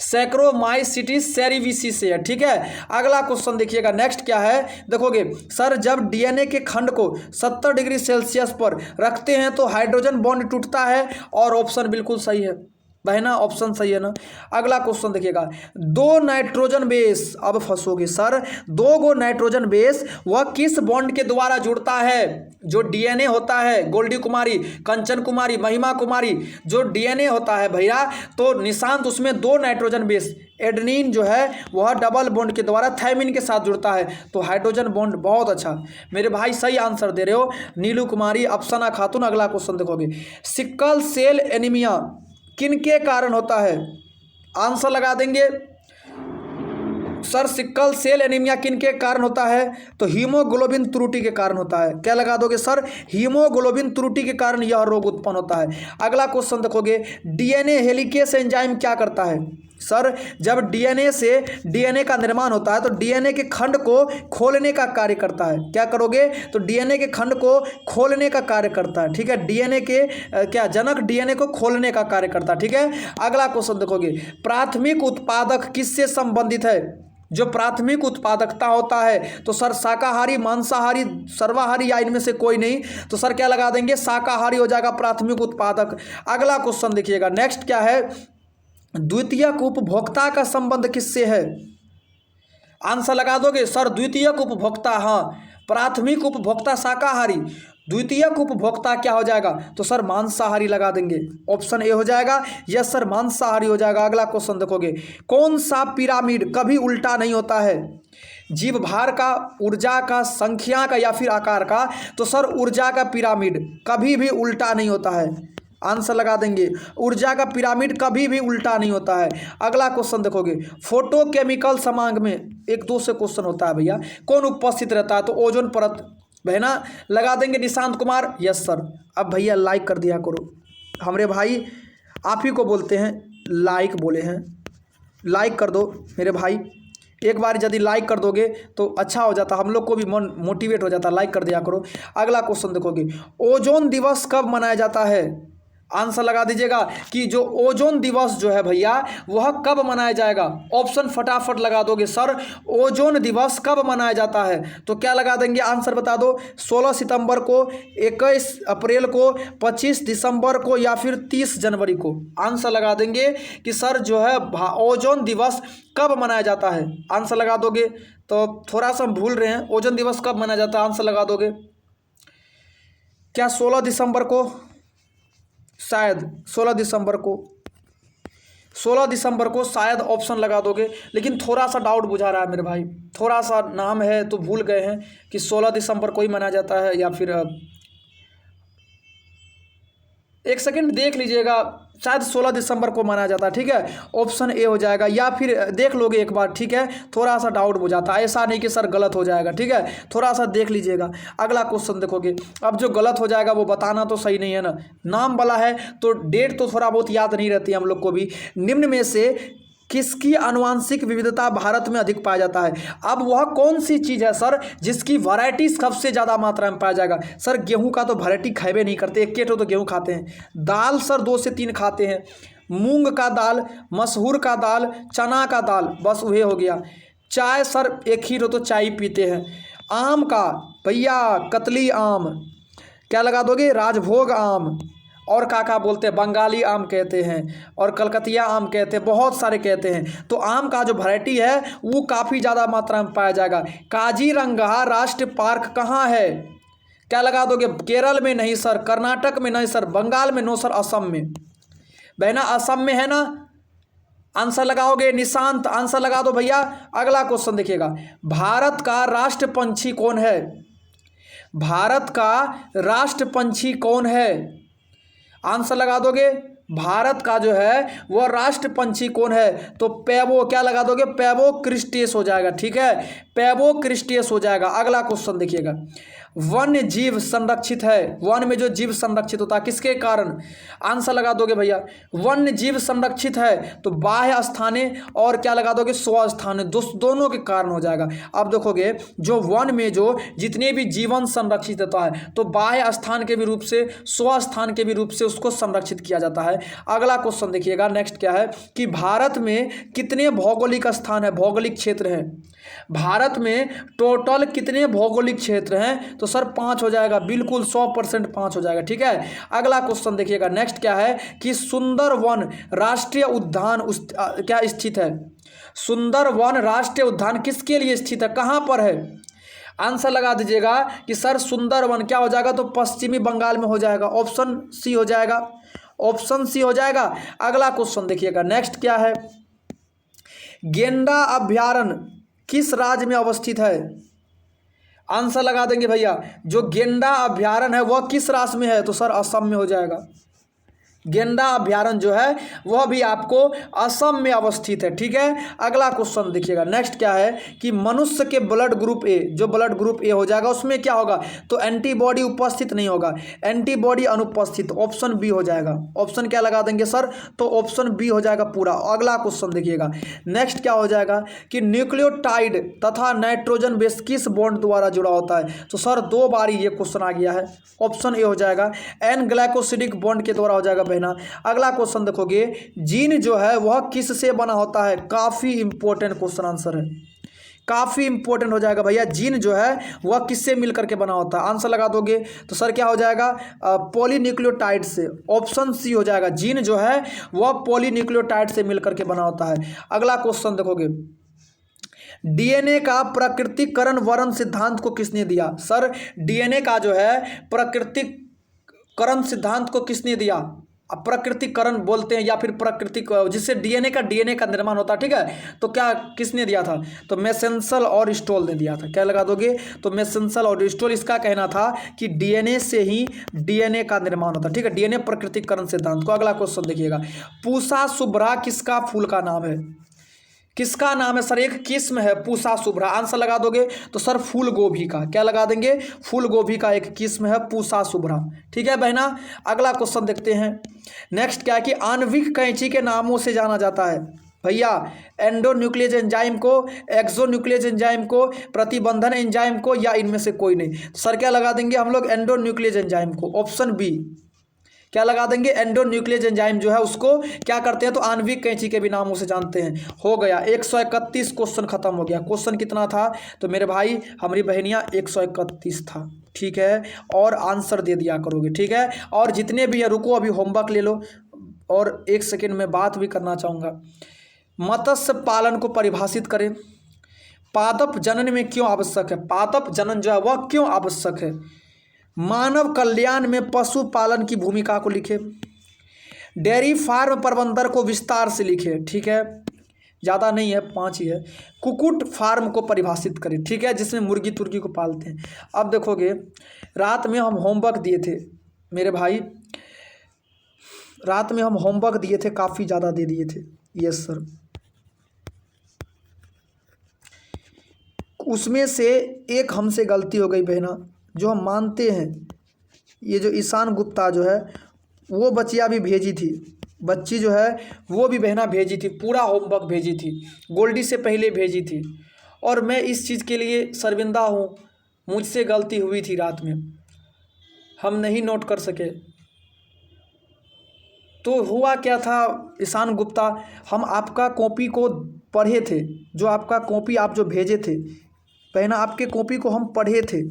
सैक्रोमाइसिटिस सेरिविसी से है, ठीक है। अगला क्वेश्चन देखिएगा, नेक्स्ट क्या है देखोगे, सर जब डीएनए के खंड को 70 डिग्री सेल्सियस पर रखते हैं तो हाइड्रोजन बॉन्ड टूटता है, और ऑप्शन बिल्कुल सही है बहना, ऑप्शन सही है ना। अगला क्वेश्चन देखिएगा, दो नाइट्रोजन बेस, अब फंसोगे सर, दो गो नाइट्रोजन बेस वह किस बॉन्ड के द्वारा जुड़ता है? जो डीएनए होता है, गोल्डी कुमारी, कंचन कुमारी, महिमा कुमारी, जो डीएनए होता है भैया, तो निशांत उसमें दो नाइट्रोजन बेस, एडेनिन जो है वह डबल बॉन्ड के द्वारा थायमिन के साथ जुड़ता है, तो हाइड्रोजन बॉन्ड। बहुत अच्छा मेरे भाई, सही आंसर दे रहे हो, नीलू कुमारी, अफसाना खातून। अगला क्वेश्चन देखोगे, सिकल सेल एनीमिया किनके कारण होता है? आंसर लगा देंगे सर, सिकल सेल एनीमिया किनके कारण होता है? तो हीमोग्लोबिन त्रुटि के कारण होता है। क्या लगा दोगे सर? हीमोग्लोबिन त्रुटि के कारण यह रोग उत्पन्न होता है। अगला क्वेश्चन देखोगे, डीएनए हेलिकेस एंजाइम क्या करता है? सर जब डीएनए से डीएनए का निर्माण होता है तो डीएनए के खंड को खोलने का कार्य करता है। क्या करोगे? तो डीएनए के खंड को खोलने का कार्य करता है, ठीक है। डीएनए के क्या जनक डीएनए को खोलने का कार्य करता है, ठीक है। अगला क्वेश्चन देखोगे, प्राथमिक उत्पादक किससे संबंधित है? जो प्राथमिक उत्पादकता होता है, तो सर शाकाहारी, मांसाहारी, सर्वाहारी, या इनमें से कोई नहीं, तो सर क्या लगा देंगे? शाकाहारी हो जाएगा प्राथमिक उत्पादक। अगला क्वेश्चन देखिएगा, नेक्स्ट क्या है, द्वितीयक उपभोक्ता का संबंध किससे है? आंसर लगा दोगे सर, द्वितीयक उपभोक्ता, हाँ, प्राथमिक उपभोक्ता शाकाहारी, द्वितीयक उपभोक्ता क्या हो जाएगा? तो सर मांसाहारी लगा देंगे, ऑप्शन ए हो जाएगा। यस सर, मांसाहारी हो जाएगा। अगला क्वेश्चन देखोगे, कौन सा पिरामिड कभी उल्टा नहीं होता है? जीव भार का, ऊर्जा का, संख्या का, या फिर आकार का? तो सर ऊर्जा का पिरामिड कभी भी उल्टा नहीं होता है। आंसर लगा देंगे, ऊर्जा का पिरामिड कभी भी उल्टा नहीं होता है। अगला क्वेश्चन देखोगे, फोटोकेमिकल समांग में 1-2 से क्वेश्चन होता है भैया, कौन उपस्थित रहता है? तो ओजोन परत, बहना लगा देंगे निशांत कुमार। Yes sir. अब भैया लाइक कर दिया करो, हमारे भाई आप ही को बोलते हैं, लाइक बोले हैं, लाइक कर दो मेरे भाई, एक बार यदि लाइक कर दोगे तो अच्छा हो जाता, हम लोग को भी मन मोटिवेट हो जाता, लाइक कर दिया करो। अगला क्वेश्चन देखोगे, ओजोन दिवस कब मनाया जाता है? आंसर लगा दीजिएगा कि जो ओजोन दिवस जो है भैया वह कब मनाया जाएगा? ऑप्शन फटाफट लगा दोगे सर, ओजोन दिवस कब मनाया जाता है? तो क्या लगा देंगे? आंसर बता दो, 16 सितंबर को, 21 अप्रैल को, 25 दिसंबर को, या फिर 30 जनवरी को? आंसर लगा देंगे कि सर जो है ओजोन दिवस कब मनाया जाता है। आंसर लगा दोगे, तो थोड़ा सा हम भूल रहे हैं, ओजोन दिवस कब मनाया जाता है? आंसर लगा दोगे क्या 16 दिसंबर को? शायद 16 दिसंबर को, 16 दिसंबर को शायद ऑप्शन लगा दोगे, लेकिन थोड़ा सा डाउट बुझा रहा है मेरे भाई, थोड़ा सा नाम है तो भूल गए हैं कि 16 दिसंबर को ही मनाया जाता है या फिर एक सेकंड देख लीजिएगा, शायद 16 दिसंबर को मनाया जाता है। ठीक है, ऑप्शन ए हो जाएगा, या फिर देख लोगे एक बार। ठीक है, थोड़ा सा डाउट बुझाता है, ऐसा नहीं कि सर गलत हो जाएगा। ठीक है, थोड़ा सा देख लीजिएगा। अगला क्वेश्चन देखोगे, अब जो गलत हो जाएगा वो बताना तो सही नहीं है ना, नाम वाला है तो डेट तो थोड़ा बहुत याद नहीं रहती है हम लोग को भी। निम्न में से किसकी आनुवांशिक विविधता भारत में अधिक पाया जाता है? अब वह कौन सी चीज़ है सर जिसकी वैरायटी सबसे ज़्यादा मात्रा में पाया जाएगा? सर गेहूं का तो वैरायटी खाए नहीं करते, एक तो गेहूं खाते हैं। दाल सर 2 से 3 खाते हैं, मूंग का दाल, मसूर का दाल, चना का दाल, बस वही हो गया। चाय सर एक ही तो चाय पीते हैं। आम का भैया कतली आम, क्या लगा दोगे? राजभोग आम, और काका बोलते हैं, बंगाली आम कहते हैं, और कलकतिया आम कहते हैं, बहुत सारे कहते हैं। तो आम का जो वैरायटी है वो काफ़ी ज़्यादा मात्रा में पाया जाएगा। काजीरंगा राष्ट्रीय पार्क कहाँ है? क्या लगा दोगे? केरल में नहीं सर, कर्नाटक में नहीं सर, बंगाल में नो सर, असम में। बहना असम में है ना? आंसर लगाओगे? निशांत आंसर लगा दो भैया। अगला क्वेश्चन देखिएगा, भारत का राष्ट्र पंछी कौन है? भारत का राष्ट्र पंछी कौन है? आंसर लगा दोगे। भारत का जो है वह राष्ट्र पंछी कौन है? तो पैबो, क्या लगा दोगे? पैबो क्रिस्टेस हो जाएगा। ठीक है, पैबो क्रिस्टेस हो जाएगा। अगला क्वेश्चन देखिएगा, वन्य जीव संरक्षित है, वन में जो जीव संरक्षित होता है किसके कारण? आंसर लगा दोगे भैया। वन्य जीव संरक्षित है तो बाह्य स्थाने और क्या लगा दोगे? स्व स्थाने, दोनों के कारण हो जाएगा। अब देखोगे जो वन में जो जितने भी जीवन संरक्षित होता है तो बाह्य स्थान के भी रूप से, स्व स्थान के भी रूप से उसको संरक्षित किया जाता है। अगला क्वेश्चन देखिएगा, नेक्स्ट क्या है कि भारत में कितने भौगोलिक स्थान है, भौगोलिक क्षेत्र है? भारत में टोटल कितने भौगोलिक क्षेत्र हैं? तो सर 5 हो जाएगा, बिल्कुल 100% 5 हो जाएगा। ठीक है, अगला क्वेश्चन देखिएगा, नेक्स्ट क्या है कि सुंदरवन राष्ट्रीय उद्यान क्या स्थित है? सुंदरवन राष्ट्रीय उद्यान किसके लिए स्थित है, कहाँ पर है? आंसर लगा दीजिएगा कि सर सुंदरवन क्या हो जाएगा? तो पश्चिमी बंगाल में हो जाएगा, ऑप्शन सी हो जाएगा, ऑप्शन सी हो जाएगा। अगला क्वेश्चन देखिएगा, नेक्स्ट क्या है, गेंडा अभ्यारण्य किस राज्य में अवस्थित है? आंसर लगा देंगे भैया, जो गेंडा अभ्यारण्य है वह किस राज्य में है? तो सर असम में हो जाएगा। गेंडा अभ्यारण्य जो है वह भी आपको असम में अवस्थित है। ठीक है, अगला क्वेश्चन देखिएगा, नेक्स्ट क्या है कि मनुष्य के ब्लड ग्रुप ए, जो ब्लड ग्रुप ए हो जाएगा उसमें क्या होगा? तो एंटीबॉडी उपस्थित नहीं होगा, एंटीबॉडी अनुपस्थित, ऑप्शन बी हो जाएगा। ऑप्शन क्या लगा देंगे सर? तो ऑप्शन बी हो जाएगा पूरा। अगला क्वेश्चन देखिएगा, नेक्स्ट क्या हो जाएगा कि न्यूक्लियोटाइड तथा नाइट्रोजन बेस किस बॉन्ड द्वारा जुड़ा होता है? तो सर 2 बार ये क्वेश्चन आ गया है, ऑप्शन ए हो जाएगा, एन ग्लाइकोसिडिक बॉन्ड के द्वारा हो जाएगा बहना। अगला क्वेश्चन देखोगे, जीन जो है वह किस से बना होता है? काफी इंपॉर्टेंट क्वेश्चन आंसर है, काफी इंपॉर्टेंट हो जाएगा भैया। जीन जो है वह किससे मिलकर के बना होता है? आंसर लगा दोगे तो सर क्या हो जाएगा? पॉलीन्यूक्लियोटाइड से, ऑप्शन सी हो जाएगा। जीन जो है वह पॉलीन्यूक्लियोटाइड से मिलकर के बना होता है। अगला क्वेश्चन देखोगे, डीएनए का प्रकृतिकरण वर्ण सिद्धांत को किसने दिया? सर डीएनए का जो है प्रकृतिकरण सिद्धांत को किसने दिया? प्रकृतिकरण बोलते हैं या फिर प्राकृतिक, जिससे डीएनए का निर्माण होता है। ठीक है, तो क्या किसने दिया था? तो मेसेंशल और स्टोल ने दिया था। क्या लगा दोगे? तो मेसेंशल और स्टोल, इसका कहना था कि डीएनए से ही डीएनए का निर्माण होता है। ठीक है, डीएनए प्रकृतिकरण सिद्धांत को। अगला क्वेश्चन देखिएगा, पूसा शुभ्रा किसका फूल का नाम है? किसका नाम है सर? एक किस्म है पूसा शुभ्रा। आंसर लगा दोगे तो सर फूल गोभी का। क्या लगा देंगे? फूल गोभी का एक किस्म है पूसा शुभ्रा। ठीक है बहना, अगला क्वेश्चन देखते हैं, नेक्स्ट क्या है कि आणविक कैंची के नामों से जाना जाता है? भैया एंडोन्यूक्लियस एंजाइम को, एक्सोन्यूक्लियस एंजाइम को, प्रतिबंधन एंजाइम को, या इनमें से कोई नहीं? सर क्या लगा देंगे हम लोग? एंडोन्यूक्लियस एंजाइम को, ऑप्शन बी। क्या लगा देंगे? एंडोन्यूक्लियस एंजाइम जो है उसको क्या करते हैं? तो आणविक कैंची के भी नामों से जानते हैं। हो गया 131 क्वेश्चन खत्म हो गया। क्वेश्चन कितना था तो मेरे भाई हमारी बहनियाँ 131 था। ठीक है, और आंसर दे दिया करोगे। ठीक है, और जितने भी है रुको अभी होमवर्क ले लो, और 1 सेकेंड में बात भी करना चाहूँगा। मत्स्य पालन को परिभाषित करें। पादप जनन में क्यों आवश्यक है? पादप जनन जो है वह क्यों आवश्यक है? मानव कल्याण में पशुपालन की भूमिका को लिखे। डेयरी फार्म प्रबंधन को विस्तार से लिखे। ठीक है, ज़्यादा नहीं है, 5 ही है। कुक्कुट फार्म को परिभाषित करें। ठीक है, जिसमें मुर्गी तुर्गी को पालते हैं। अब देखोगे, रात में हम होमवर्क दिए थे मेरे भाई, रात में हम होमवर्क दिए थे, काफ़ी ज़्यादा दे दिए थे। Yes sir. उसमें से एक हमसे गलती हो गई बहना, जो हम मानते हैं। ये जो ईशान गुप्ता जो है वो बच्चियाँ भी भेजी थी, बच्ची जो है वो भी बहना भेजी थी, पूरा होमवर्क भेजी थी, गोल्डी से पहले भेजी थी। और मैं इस चीज़ के लिए शर्मिंदा हूँ, मुझसे गलती हुई थी, रात में हम नहीं नोट कर सके। तो हुआ क्या था ईशान गुप्ता, हम आपका कॉपी को पढ़े थे, जो आपका कॉपी आप जो भेजे थे बहना, आपके कॉपी को हम पढ़े थे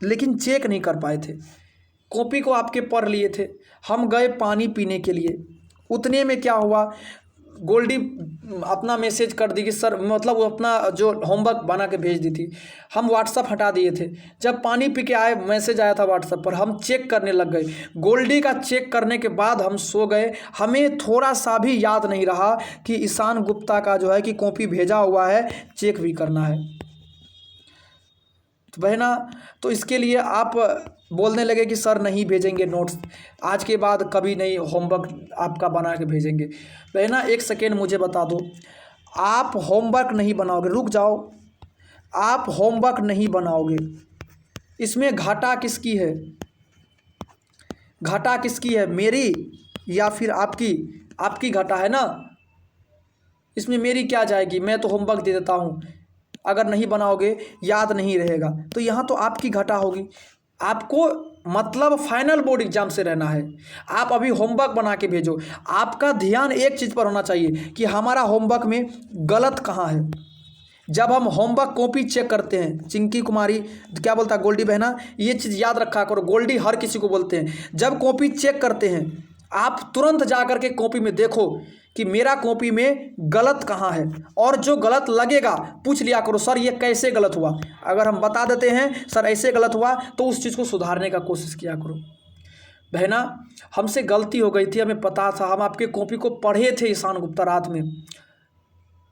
लेकिन चेक नहीं कर पाए थे। कॉपी को आपके पढ़ लिए थे, हम गए पानी पीने के लिए, उतने में क्या हुआ, गोल्डी अपना मैसेज कर दी कि सर, मतलब वो अपना जो होमवर्क बना के भेज दी थी, हम व्हाट्सअप हटा दिए थे। जब पानी पी के आए, मैसेज आया था व्हाट्सअप पर, हम चेक करने लग गए। गोल्डी का चेक करने के बाद हम सो गए, हमें थोड़ा सा भी याद नहीं रहा कि ईशान गुप्ता का जो है कि कॉपी भेजा हुआ है, चेक भी करना है। तो बहना, तो इसके लिए आप बोलने लगे कि सर नहीं भेजेंगे नोट्स, आज के बाद कभी नहीं होमवर्क आपका बना के भेजेंगे। बहना एक सेकेंड मुझे बता दो, आप होमवर्क नहीं बनाओगे, रुक जाओ, आप होमवर्क नहीं बनाओगे, इसमें घाटा किसकी है? घाटा किसकी है, मेरी या फिर आपकी? आपकी घाटा है ना, इसमें मेरी क्या जाएगी? मैं तो होमवर्क दे देता हूँ, अगर नहीं बनाओगे याद नहीं रहेगा, तो यहाँ तो आपकी घाटा होगी। आपको मतलब फाइनल बोर्ड एग्जाम से रहना है, आप अभी होमवर्क बना के भेजो। आपका ध्यान एक चीज़ पर होना चाहिए कि हमारा होमवर्क में गलत कहाँ है। जब हम होमवर्क कॉपी चेक करते हैं, चिंकी कुमारी क्या बोलता है, गोल्डी बहना, ये चीज़ याद रखा करो, गोल्डी हर किसी को बोलते हैं, जब कॉपी चेक करते हैं आप तुरंत जा कर के कॉपी में देखो कि मेरा कॉपी में गलत कहाँ है, और जो गलत लगेगा पूछ लिया करो, सर ये कैसे गलत हुआ। अगर हम बता देते हैं सर ऐसे गलत हुआ, तो उस चीज़ को सुधारने का कोशिश किया करो। बहना, हमसे गलती हो गई थी, हमें पता था, हम आपके कॉपी को पढ़े थे ईशान गुप्ता, रात में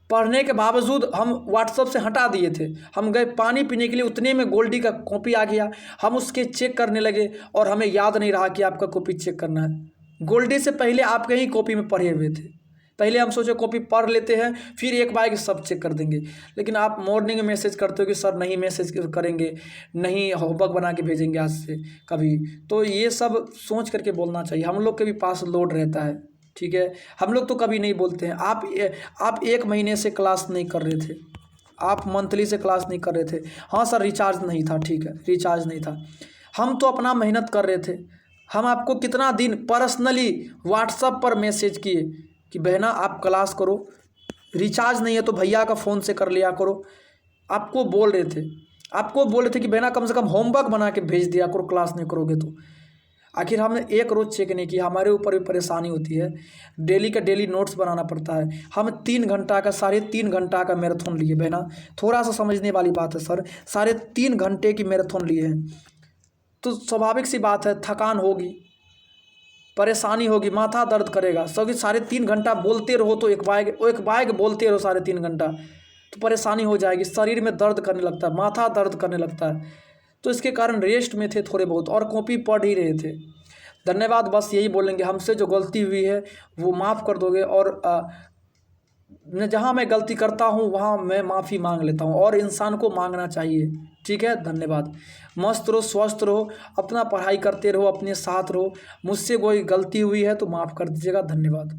पढ़ने के बावजूद हम व्हाट्सएप से हटा दिए थे। हम गए पानी पीने के लिए, उतने में गोल्डी का कॉपी आ गया, हम उसके चेक करने लगे और हमें याद नहीं रहा कि आपका कॉपी चेक करना है। गोल्डी से पहले आपके ही कॉपी में पढ़े हुए थे, पहले हम सोचे कॉपी पढ़ लेते हैं फिर एक बार सब चेक कर देंगे, लेकिन आप मॉर्निंग में मैसेज करते हो कि सर नहीं मैसेज करेंगे, नहीं होमवर्क बना के भेजेंगे आज से कभी। तो ये सब सोच करके बोलना चाहिए, हम लोग के भी पास लोड रहता है, ठीक है, हम लोग तो कभी नहीं बोलते हैं। आप 1 महीने से क्लास नहीं कर रहे थे, आप मंथली से क्लास नहीं कर रहे थे। हाँ सर रिचार्ज नहीं था, ठीक है रिचार्ज नहीं था, हम तो अपना मेहनत कर रहे थे। हम आपको कितना दिन पर्सनली व्हाट्सएप पर मैसेज किए कि बहना आप क्लास करो, रिचार्ज नहीं है तो भैया का फ़ोन से कर लिया करो। आपको बोल रहे थे कि बहना कम से कम होमवर्क बना के भेज दिया करो, क्लास नहीं करोगे तो। आखिर हमने एक रोज़ चेक नहीं किया, हमारे ऊपर भी परेशानी होती है, डेली का डेली नोट्स बनाना पड़ता है। हम 3 घंटा का 3.5 घंटा का मैराथन लिए बहना, थोड़ा सा समझने वाली बात है सर, 3.5 घंटे की मैराथन लिए हैं, तो स्वाभाविक सी बात है थकान होगी, परेशानी होगी, माथा दर्द करेगा। क्योंकि 3.5 घंटा बोलते रहो तो एक बाइक बोलते रहो 3.5 घंटा, तो परेशानी हो जाएगी, शरीर में दर्द करने लगता है, माथा दर्द करने लगता है। तो इसके कारण रेस्ट में थे थोड़े बहुत और कॉपी पढ़ ही रहे थे। धन्यवाद, बस यही बोलेंगे, हमसे जो गलती हुई है वो माफ़ कर दोगे, और जहाँ मैं गलती करता हूँ वहाँ मैं माफ़ी मांग लेता हूँ, और इंसान को मांगना चाहिए। ठीक है, धन्यवाद। मस्त रहो, स्वस्थ रहो, अपना पढ़ाई करते रहो, अपने साथ रहो। मुझसे कोई गलती हुई है तो माफ़ कर दीजिएगा। धन्यवाद।